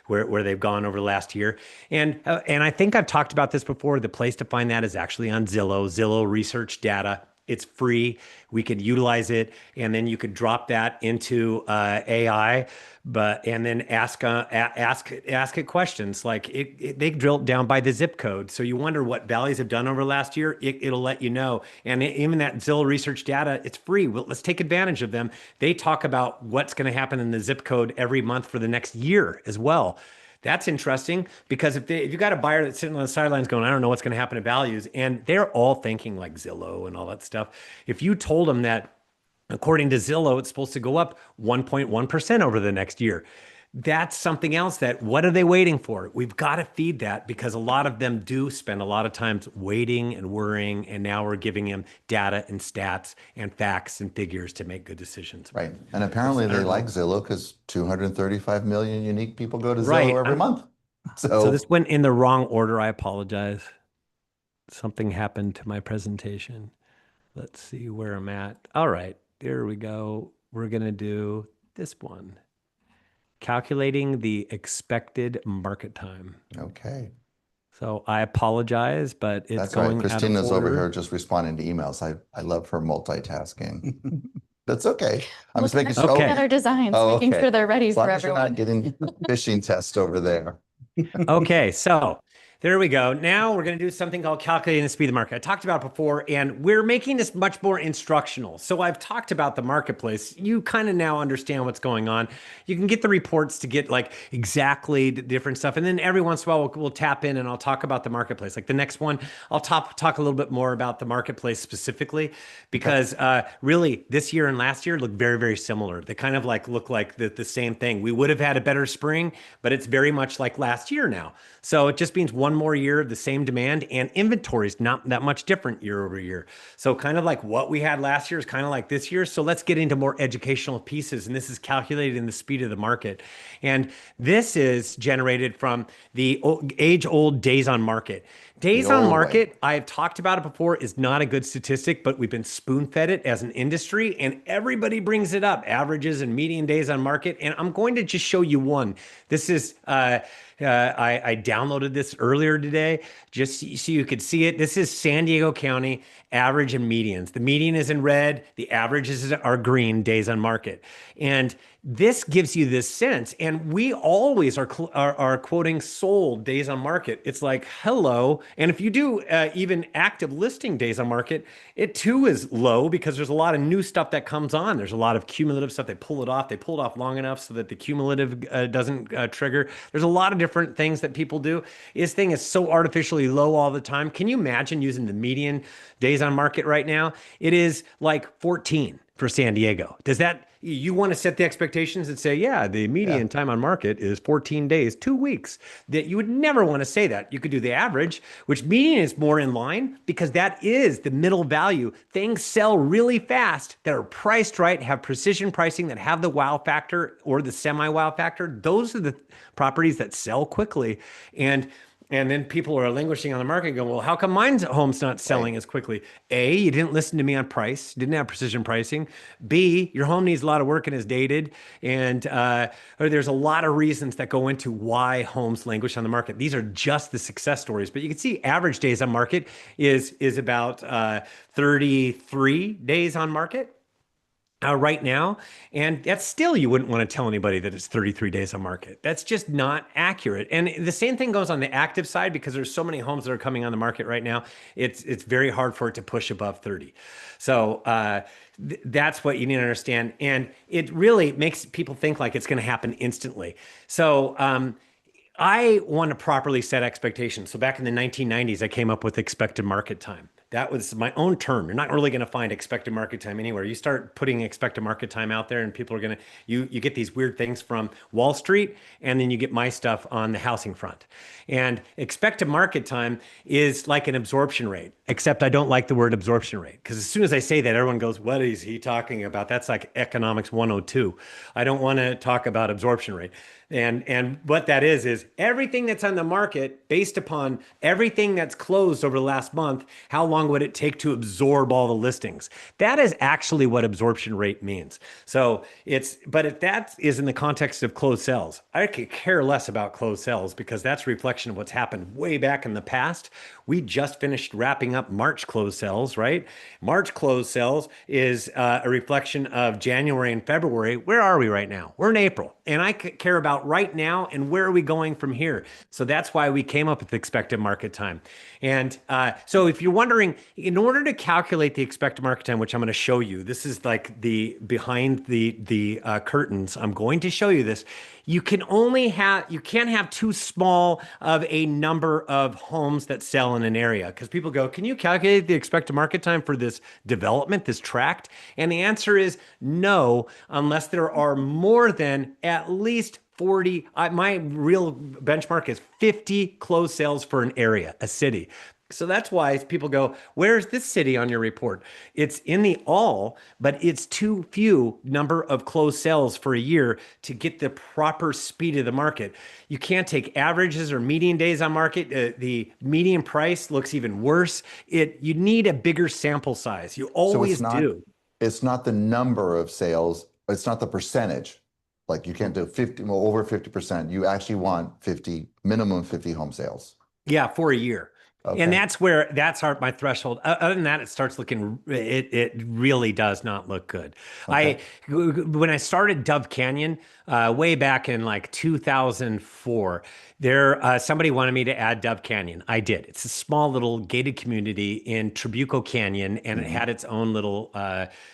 Speaker 4: where they've gone over the last year, and I think I've talked about this before. The place to find that is actually on Zillow. Zillow research data. It's free. We could utilize it, and then you could drop that into AI, and then ask it questions like they drill it down by the zip code. So you wonder what values have done over last year. It'll let you know. And even that Zillow research data, it's free. Well, let's take advantage of them. They talk about what's going to happen in the zip code every month for the next year as well. That's interesting because if you got a buyer that's sitting on the sidelines going, I don't know what's going to happen to values, and they're all thinking like Zillow and all that stuff. If you told them that according to Zillow, it's supposed to go up 1.1% over the next year, that's something else that what are they waiting for? We've got to feed that because a lot of them do spend a lot of times waiting and worrying. And now we're giving them data and stats and facts and figures to make good decisions.
Speaker 1: Right. And apparently they like Zillow because 235 million unique people go to Zillow every month.
Speaker 4: So this went in the wrong order. I apologize. Something happened to my presentation. Let's see where I'm at. All right, there we go. We're going to do this one. Calculating the expected market time.
Speaker 1: Okay.
Speaker 4: So I apologize, but it's
Speaker 1: That's
Speaker 4: going
Speaker 1: right. Christina's
Speaker 4: out of order.
Speaker 1: over here just responding to emails. I love her multitasking. That's okay. I'm just making sure.
Speaker 3: Looking at our designs, making sure they're ready
Speaker 1: As long
Speaker 3: for
Speaker 1: as you're
Speaker 3: everyone.
Speaker 1: not getting phishing tests over there.
Speaker 4: Okay, so there we go. Now we're going to do something called calculating the speed of the market. I talked about it before, and we're making this much more instructional. So I've talked about the marketplace. You kind of now understand what's going on. You can get the reports to get like exactly the different stuff. And then every once in a while, we'll tap in and I'll talk about the marketplace. Like the next one, I'll talk a little bit more about the marketplace specifically, because really this year and last year look very, very similar. They kind of like look like the same thing. We would have had a better spring, but it's very much like last year now. So it just means one one more year of the same demand, and inventory is not that much different year over year. So kind of like what we had last year is kind of like this year. So let's get into more educational pieces. And this is calculated in the speed of the market. And this is generated from the age-old days on market. Days on market, I've talked about it before, is not a good statistic, but we've been spoon-fed it as an industry, and everybody brings it up, averages and median days on market. And I'm going to just show you one. This is, I downloaded this earlier today, just so you could see it. This is San Diego County average and medians. The median is in red, the averages are green, days on market. And this gives you this sense, and we always are quoting sold days on market. It's like, hello. And if you do even active listing days on market, it too is low because there's a lot of new stuff that comes on. There's a lot of cumulative stuff. They pull it off. They pull it off long enough so that the cumulative doesn't trigger. There's a lot of different things that people do. This thing is so artificially low all the time. Can you imagine using the median days on market right now? It is like 14 for San Diego. Does that, you want to set the expectations and say, yeah, the median time on market is 14 days, 2 weeks. That you would never want to say that. You could do the average, which median is more in line because that is the middle value. Things sell really fast that are priced right, have precision pricing, that have the wow factor or the semi-wow factor. Those are the properties that sell quickly. And then people are languishing on the market and go, well, how come mine's home's not selling as quickly? A, you didn't listen to me on price, didn't have precision pricing. B, your home needs a lot of work and is dated. And there's a lot of reasons that go into why homes languish on the market. These are just the success stories. But you can see average days on market is about 33 days on market. Right now. And that's still, you wouldn't want to tell anybody that it's 33 days on market. That's just not accurate. And the same thing goes on the active side because there's so many homes that are coming on the market right now. It's very hard for it to push above 30. So that's what you need to understand. And it really makes people think like it's going to happen instantly. So I want to properly set expectations. So back in the 1990s, I came up with expected market time. That was my own term. You're not really going to find expected market time anywhere. You start putting expected market time out there and people are going to, you get these weird things from Wall Street, and then you get my stuff on the housing front. And expected market time is like an absorption rate, except I don't like the word absorption rate because as soon as I say that, everyone goes, what is he talking about? That's like economics 102. I don't want to talk about absorption rate. And what that is everything that's on the market based upon everything that's closed over the last month, how long would it take to absorb all the listings? That is actually what absorption rate means. So but if that is in the context of closed sales, I could care less about closed sales because that's a reflection of what's happened way back in the past. We just finished wrapping up March closed sales, right? March closed sales is a reflection of January and February. Where are we right now? We're in April. And I care about right now and where are we going from here? So that's why we came up with expected market time. And so if you're wondering, in order to calculate the expected market time, which I'm going to show you, this is like the behind the curtains. I'm going to show you this. You can't have too small of a number of homes that sell in an area because people go, can you calculate the expected market time for this development, this tract? And the answer is no, unless there are more than at least 40. My real benchmark is 50 closed sales for an area, a city. So that's why people go, where's this city on your report? It's in the all, but it's too few number of closed sales for a year to get the proper speed of the market. You can't take averages or median days on market. The median price looks even worse. You need a bigger sample size. You always do.
Speaker 1: It's not the number of sales. It's not the percentage. Like you can't do 50, well, over 50%. You actually want minimum 50 home sales.
Speaker 4: Yeah, for a year.
Speaker 1: Okay.
Speaker 4: And that's my threshold. Other than that, it really does not look good. Okay. When I started Dove Canyon, way back in like 2004, somebody wanted me to add Dove Canyon. I did. It's a small little gated community in Trabuco Canyon, and it had its own little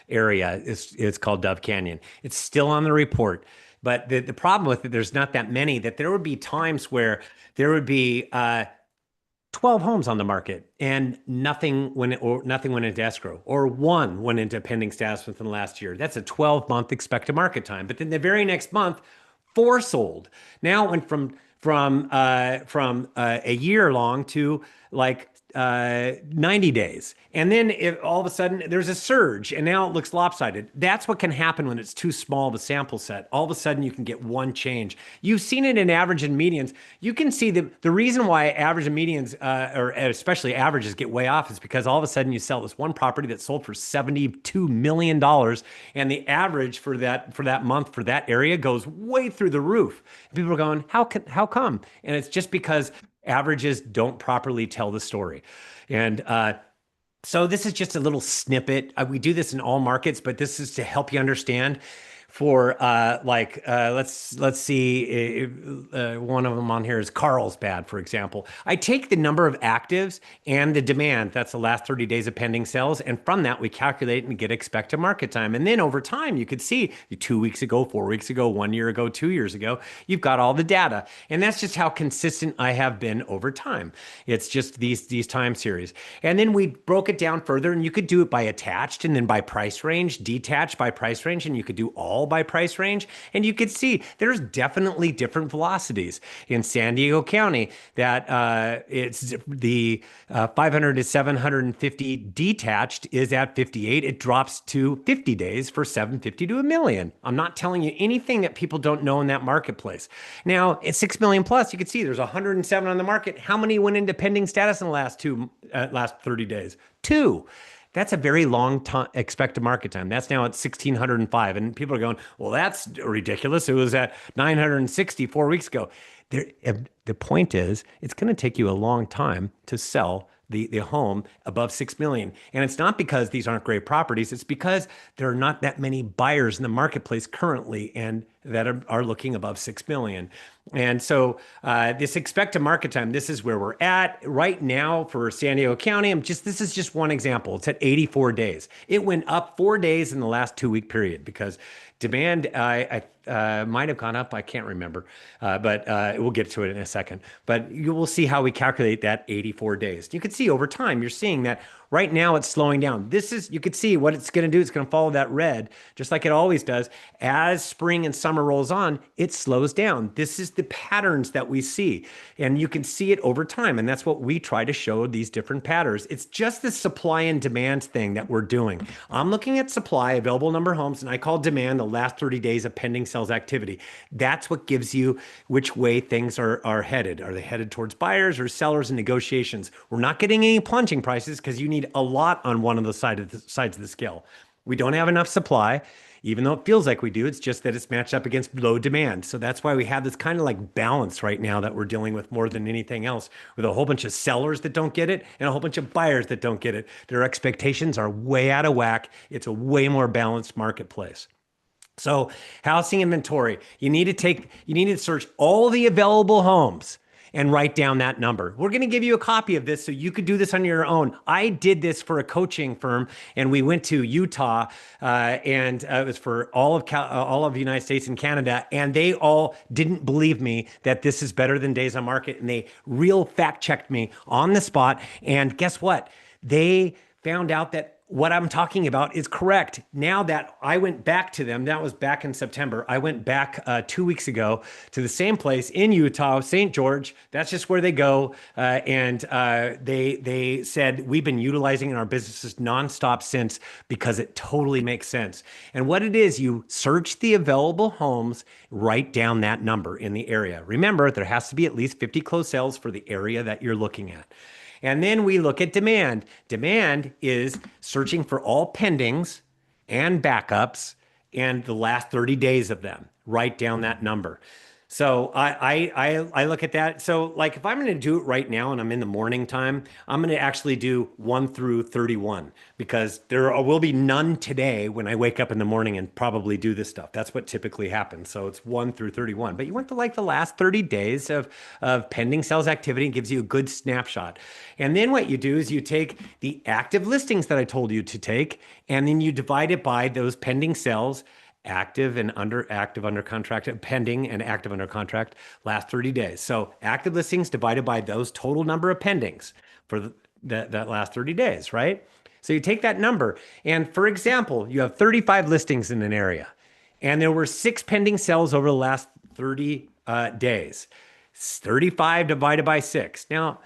Speaker 4: area. It's called Dove Canyon. It's still on the report. But the problem with it, there's not that many, that there would be times where there would be 12 homes on the market and nothing went into escrow, or one went into pending status within the last year. That's a 12-month expected market time. But then the very next month, 4 sold. Now it went from from a year long to like 90 days. And then if all of a sudden there's a surge and now it looks lopsided. That's what can happen when it's too small of a sample set. All of a sudden you can get one change. You've seen it in average and medians. You can see the reason why average and medians, or especially averages, get way off is because all of a sudden you sell this one property that sold for $72 million, and the average for that month for that area goes way through the roof. People are going, how come? And it's just because averages don't properly tell the story. And so this is just a little snippet. We do this in all markets, but this is to help you understand for let's see, one of them on here is Carlsbad, for example. I take the number of actives and the demand, that's the last 30 days of pending sales, and from that we calculate and get expected market time. And then over time you could see 2 weeks ago, 4 weeks ago, 1 year ago, 2 years ago, you've got all the data. And that's just how consistent I have been over time. It's just these time series. And then we broke it down further, and you could do it by attached and then by price range, detached by price range, and you could do all by price range. And you could see there's definitely different velocities in San Diego County that it's the 500 to 750 detached is at 58. It drops to 50 days for 750 to $1 million. I'm not telling you anything that people don't know in that marketplace. Now at 6 million plus, you can see there's 107 on the market. How many went into pending status in the last 30 days? 2. That's a very long time expected market time. That's now at 1,605. And people are going, well, that's ridiculous. It was at 960 4 weeks ago. The point is, it's going to take you a long time to sell the home above 6 million. And it's not because these aren't great properties. It's because there are not that many buyers in the marketplace currently and that are looking above 6 million. And so this expected market time, this is where we're at right now for San Diego County. This is just one example. It's at 84 days. It went up 4 days in the last 2 week period because demand, I might have gone up. I can't remember, but we'll get to it in a second. But you will see how we calculate that 84 days. You can see over time, you're seeing that right now it's slowing down. You could see what it's going to do. It's going to follow that red, just like it always does. As spring and summer rolls on, it slows down. This is the patterns that we see, and you can see it over time. And that's what we try to show, these different patterns. It's just the supply and demand thing that we're doing. I'm looking at supply, available number of homes, and I call demand the last 30 days of pending sales activity. That's what gives you which way things are headed. Are they headed towards buyers or sellers in negotiations? We're not getting any plunging prices because you need a lot on one of the sides of the scale. We don't have enough supply, even though it feels like we do. It's just that it's matched up against low demand. So that's why we have this kind of like balance right now that we're dealing with more than anything else, with a whole bunch of sellers that don't get it and a whole bunch of buyers that don't get it. Their expectations are way out of whack. It's a way more balanced marketplace. So housing inventory, you need to search all the available homes and write down that number. We're going to give you a copy of this so you could do this on your own. I did this for a coaching firm, and we went to Utah, and it was for all of the United States and Canada, and they all didn't believe me that this is better than days on market, and they real fact checked me on the spot. And guess what? They found out that what I'm talking about is correct. Now that I went back to them, that was back in September. I went back 2 weeks ago to the same place in Utah, St. George. That's just where they go. And they said, we've been utilizing in our businesses nonstop since, because it totally makes sense. And what it is, you search the available homes, write down that number in the area. Remember, there has to be at least 50 closed sales for the area that you're looking at. And then we look at demand. Demand is searching for all pendings and backups and the last 30 days of them. Write down that number. So I look at that. So like if I'm going to do it right now and I'm in the morning time, I'm going to actually do 1 through 31, because there will be none today when I wake up in the morning and probably do this stuff. That's what typically happens. So it's 1 through 31. But you want to like the last 30 days of pending sales activity. It gives you a good snapshot. And then what you do is you take the active listings that I told you to take, and then you divide it by those pending sales, active under contract, pending and active under contract, last 30 days. So active listings divided by those total number of pendings for that last 30 days, right? So you take that number, and for example, you have 35 listings in an area, and there were 6 pending sales over the last 30 days. 35 divided by 6. Now,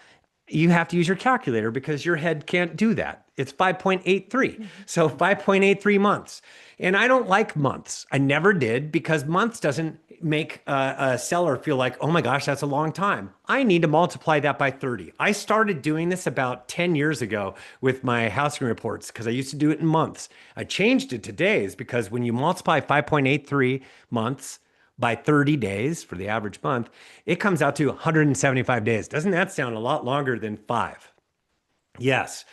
Speaker 4: you have to use your calculator because your head can't do that. It's 5.83. So 5.83 months. And I don't like months. I never did because months doesn't make a seller feel like, oh my gosh, that's a long time. I need to multiply that by 30. I started doing this about 10 years ago with my housing reports because I used to do it in months. I changed it to days because when you multiply 5.83 months by 30 days for the average month, it comes out to 175 days. Doesn't that sound a lot longer than 5? Yes,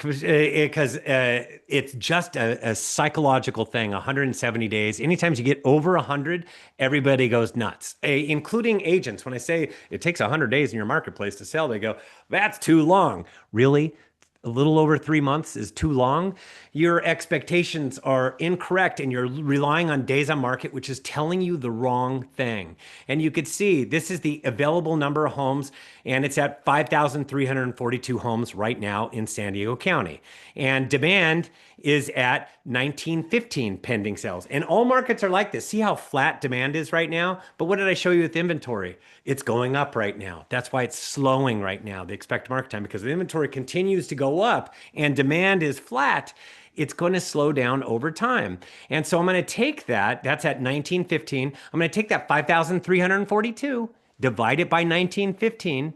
Speaker 4: because it's just a psychological thing. 170 days. Anytime you get over 100, everybody goes nuts, including agents. When I say it takes 100 days in your marketplace to sell, they go, "That's too long." Really? A little over 3 months is too long. Your expectations are incorrect and you're relying on days on market, which is telling you the wrong thing. And you could see this is the available number of homes, and it's at 5,342 homes right now in San Diego County. And demand is at 1915 pending sales. And all markets are like this. See how flat demand is right now? But what did I show you with inventory? It's going up right now. That's why it's slowing right now, the expected market time, because the inventory continues to go up and demand is flat. It's going to slow down over time. And so I'm going to take that, that's at 1915. I'm going to take that 5,342, divide it by 1915,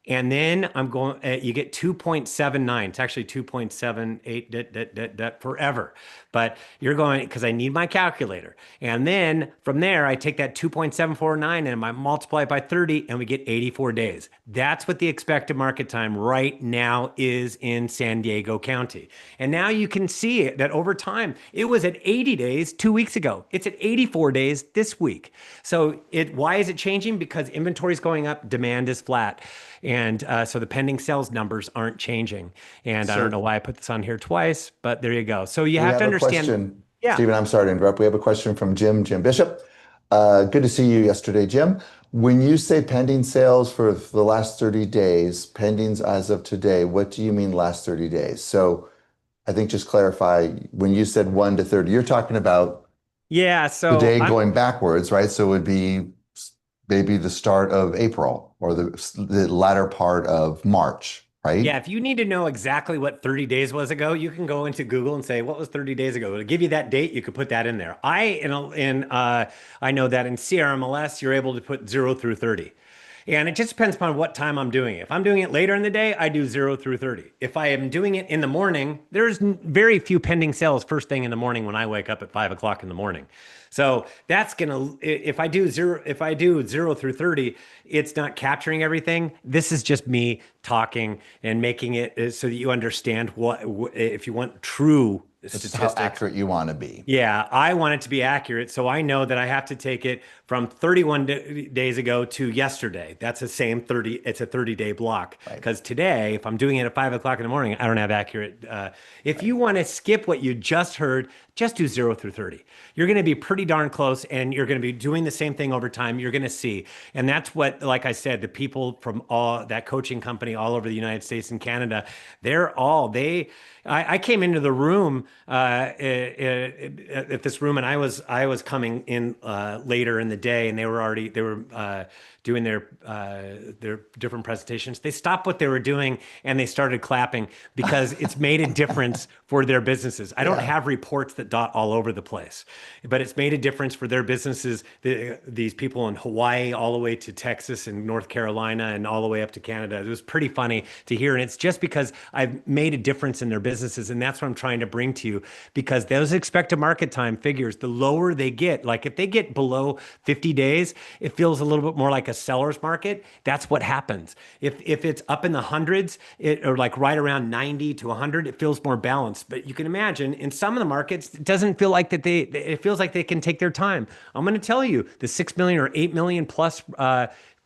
Speaker 4: and then I'm going, you get 2.79. It's actually 2.78 forever. But you're going, because I need my calculator. And then from there, I take that 2.749 and I multiply it by 30 and we get 84 days. That's what the expected market time right now is in San Diego County. And now you can see it, that over time, it was at 80 days 2 weeks ago. It's at 84 days this week. So why is it changing? Because inventory is going up, demand is flat. And so the pending sales numbers aren't changing. And I don't know why I put this on here twice, but there you go. So you have to understand.
Speaker 1: Question.
Speaker 4: Yeah.
Speaker 1: Stephen, I'm sorry to interrupt. We have a question from Jim Bishop. Good to see you yesterday, Jim. When you say pending sales for the last 30 days, pendings as of today, what do you mean last 30 days? So I think just clarify, when you said 1 to 30, you're talking about
Speaker 4: So
Speaker 1: the day going backwards, right? So it would be maybe the start of April or the latter part of March, right?
Speaker 4: Yeah, if you need to know exactly what 30 days was ago, you can go into Google and say, what was 30 days ago? It'll give you that date. You could put that in there. I know that in CRMLS, you're able to put 0 through 30. And it just depends upon what time I'm doing it. If I'm doing it later in the day, I do 0 through 30. If I am doing it in the morning, there's very few pending sales first thing in the morning when I wake up at 5 o'clock in the morning. So that's gonna, if I do 0 through 30, it's not capturing everything. This is just me talking and making it so that you understand what, if you want true statistics.
Speaker 1: How accurate you want to be.
Speaker 4: Yeah, I want it to be accurate. So I know that I have to take it from 31 days ago to yesterday. That's the same 30, it's a 30-day block. Because today, if I'm doing it at 5 o'clock in the morning, I don't have accurate. If you want to skip what you just heard, just do 0 through 30. You're going to be pretty darn close and you're going to be doing the same thing over time. You're going to see. And that's what, like I said, the people from all that coaching company all over the United States and Canada, I came into the room at this room, and I was coming in later in the day, and they were doing their different presentations. They stopped what they were doing and they started clapping because it's made a difference for their businesses. I don't have reports that dot all over the place, but it's made a difference for their businesses. These people in Hawaii, all the way to Texas and North Carolina, and all the way up to Canada. It was pretty funny to hear, and it's just because I've made a difference in their businesses, and that's what I'm trying to bring to you. Because those expected market time figures, the lower they get, like if they get below 50 days, it feels a little bit more like a seller's market. That's what happens. If it's up in the hundreds, or like right around 90 to 100, it feels more balanced. But you can imagine in some of the markets, it doesn't feel like that it feels like they can take their time. I'm going to tell you, the 6 million or 8 million plus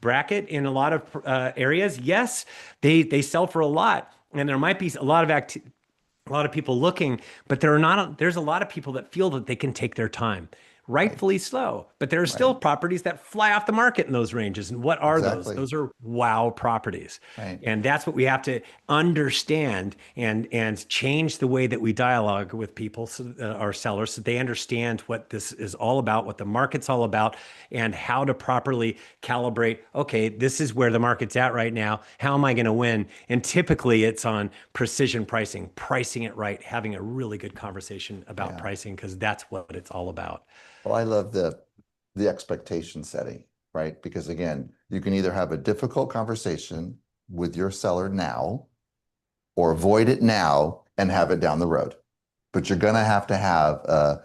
Speaker 4: bracket in a lot of areas, yes, they sell for a lot, and there might be a lot of people looking, but there's a lot of people that feel that they can take their time. rightfully so. But there are still properties that fly off the market in those ranges. And what are those?
Speaker 1: Exactly.
Speaker 4: Those are wow properties.
Speaker 1: Right.
Speaker 4: And that's what we have to understand and change the way that we dialogue with people, our sellers, so they understand what this is all about, what the market's all about, and how to properly calibrate. Okay, this is where the market's at right now. How am I going to win? And typically it's on precision pricing, pricing it right, having a really good conversation about pricing, because that's what it's all about.
Speaker 1: Well, I love the expectation setting, right? Because again, you can either have a difficult conversation with your seller now or avoid it now and have it down the road. But you're going to have a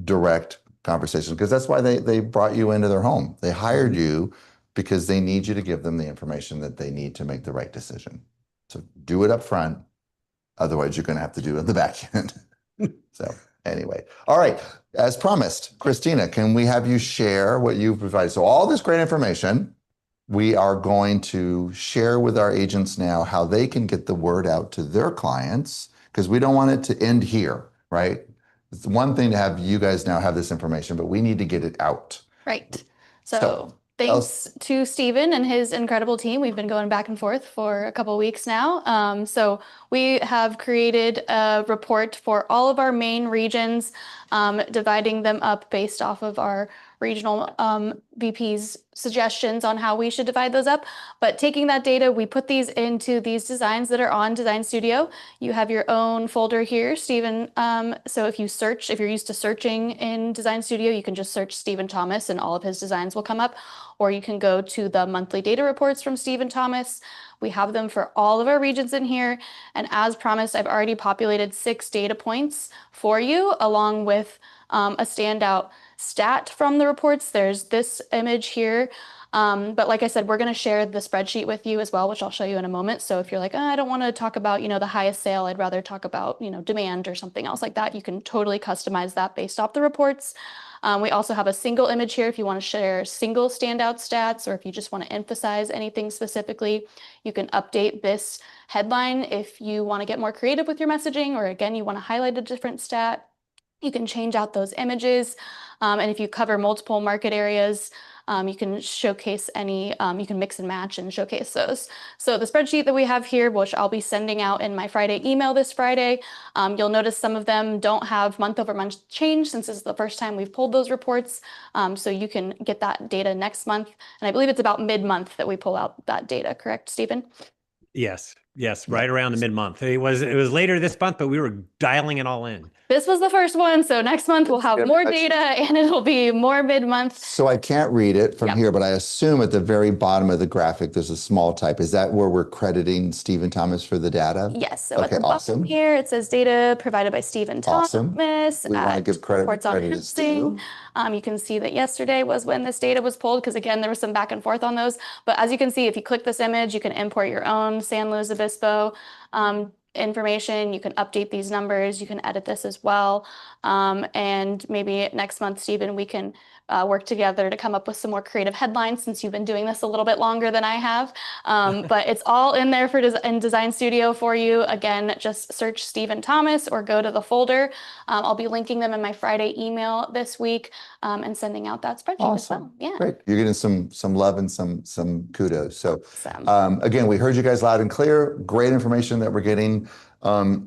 Speaker 1: direct conversation, because that's why they brought you into their home. They hired you because they need you to give them the information that they need to make the right decision. So do it up front. Otherwise, you're going to have to do it at the back end. So anyway, all right. As promised, Christina, can we have you share what you've provided? So all this great information, we are going to share with our agents now how they can get the word out to their clients, because we don't want it to end here, right? It's one thing to have you guys now have this information, but we need to get it out.
Speaker 3: Right. So thanks to Stephen and his incredible team. We've been going back and forth for a couple of weeks now. So we have created a report for all of our main regions, dividing them up based off of our regional VP's suggestions on how we should divide those up. But taking that data, we put these into these designs that are on Design Studio. You have your own folder here, Stephen. So if you're used to searching in Design Studio, you can just search Stephen Thomas and all of his designs will come up. Or you can go to the monthly data reports from Stephen Thomas. We have them for all of our regions in here. And as promised, I've already populated 6 data points for you, along with a standout stat from the reports. There's this image here. But like I said, we're going to share the spreadsheet with you as well, which I'll show you in a moment. So if you're like, I don't want to talk about, the highest sale, I'd rather talk about, demand or something else like that, you can totally customize that based off the reports. We also have a single image here if you want to share single standout stats, or if you just want to emphasize anything specifically. You can update this headline if you want to get more creative with your messaging, or again, you want to highlight a different stat. You can change out those images. And if you cover multiple market areas, you can showcase you can mix and match and showcase those. So the spreadsheet that we have here, which I'll be sending out in my Friday email this Friday, you'll notice some of them don't have month over month change, since this is the first time we've pulled those reports. So you can get that data next month. And I believe it's about mid-month that we pull out that data, correct, Stephen?
Speaker 4: Yes, right around the mid-month. It was later this month, but we were dialing it all in.
Speaker 3: This was the first one, so next month we'll have more data and it'll be more mid-month.
Speaker 1: So I can't read it from here, but I assume at the very bottom of the graphic there's a small type. Is that where we're crediting Stephen Thomas for the data?
Speaker 3: Yes. So at the bottom here it says data provided by Stephen Thomas.
Speaker 1: We want to give credit where credit is due.
Speaker 3: You can see that yesterday was when this data was pulled, because again there was some back and forth on those. But as you can see, if you click this image, you can import your own San Luis Obispo information. You can update these numbers. You can edit this as well. And maybe next month, Stephen, we can work together to come up with some more creative headlines, since you've been doing this a little bit longer than I have. But it's all in there in Design Studio for you. Again, just search Stephen Thomas or go to the folder. I'll be linking them in my Friday email this week and sending out that spreadsheet as well. Yeah.
Speaker 1: Great. You're getting some love and some kudos. So again, we heard you guys loud and clear. Great information that we're getting.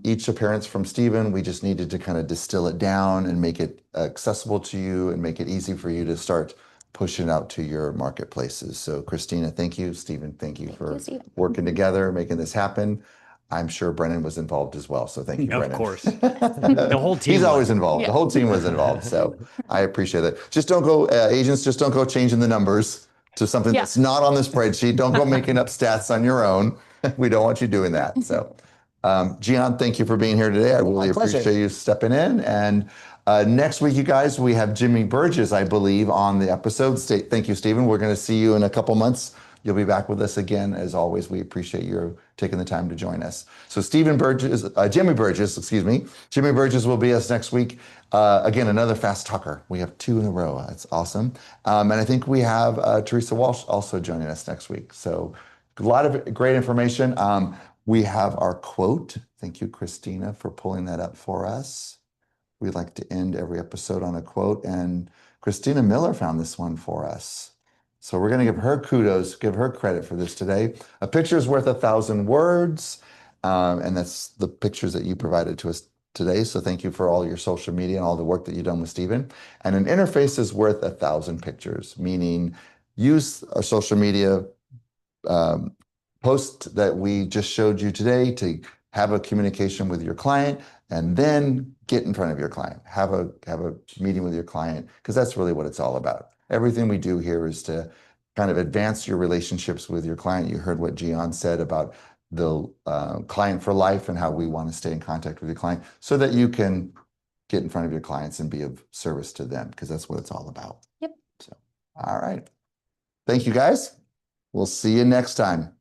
Speaker 1: Each appearance from Stephen, we just needed to kind of distill it down and make it accessible to you and make it easy for you to start pushing out to your marketplaces. So Christina, thank you. Stephen, thank you for working together, making this happen. I'm sure Brennan was involved as well. So thank you, Brennan.
Speaker 4: Of course. The whole team.
Speaker 1: He's always involved. The whole team was involved. So I appreciate it. Just don't go, agents, just don't go changing the numbers to something that's not on the spreadsheet. Don't go making up stats on your own. We don't want you doing that. So Gian, thank you for being here today. I really appreciate you stepping in. And next week, you guys, we have Jimmy Burgess, I believe, on the episode. Thank you, Stephen. We're going to see you in a couple months. You'll be back with us again. As always, we appreciate you taking the time to join us. So Jimmy Burgess, Jimmy Burgess will be us next week. Again, another fast talker. We have 2 in a row. That's awesome. And I think we have Teresa Walsh also joining us next week. So a lot of great information. We have our quote. Thank you, Christina, for pulling that up for us. We like to end every episode on a quote. And Christina Miller found this one for us. So we're going to give her kudos, give her credit for this today. A picture is worth 1,000 words. And that's the pictures that you provided to us today. So thank you for all your social media and all the work that you've done with Stephen. And an interface is worth 1,000 pictures, meaning use a social media post that we just showed you today to have a communication with your client, and then get in front of your client. Have a meeting with your client, because that's really what it's all about. Everything we do here is to kind of advance your relationships with your client. You heard what Gian said about the client for life and how we want to stay in contact with your client so that you can get in front of your clients and be of service to them, because that's what it's all about.
Speaker 3: Yep.
Speaker 1: So, all right. Thank you, guys. We'll see you next time.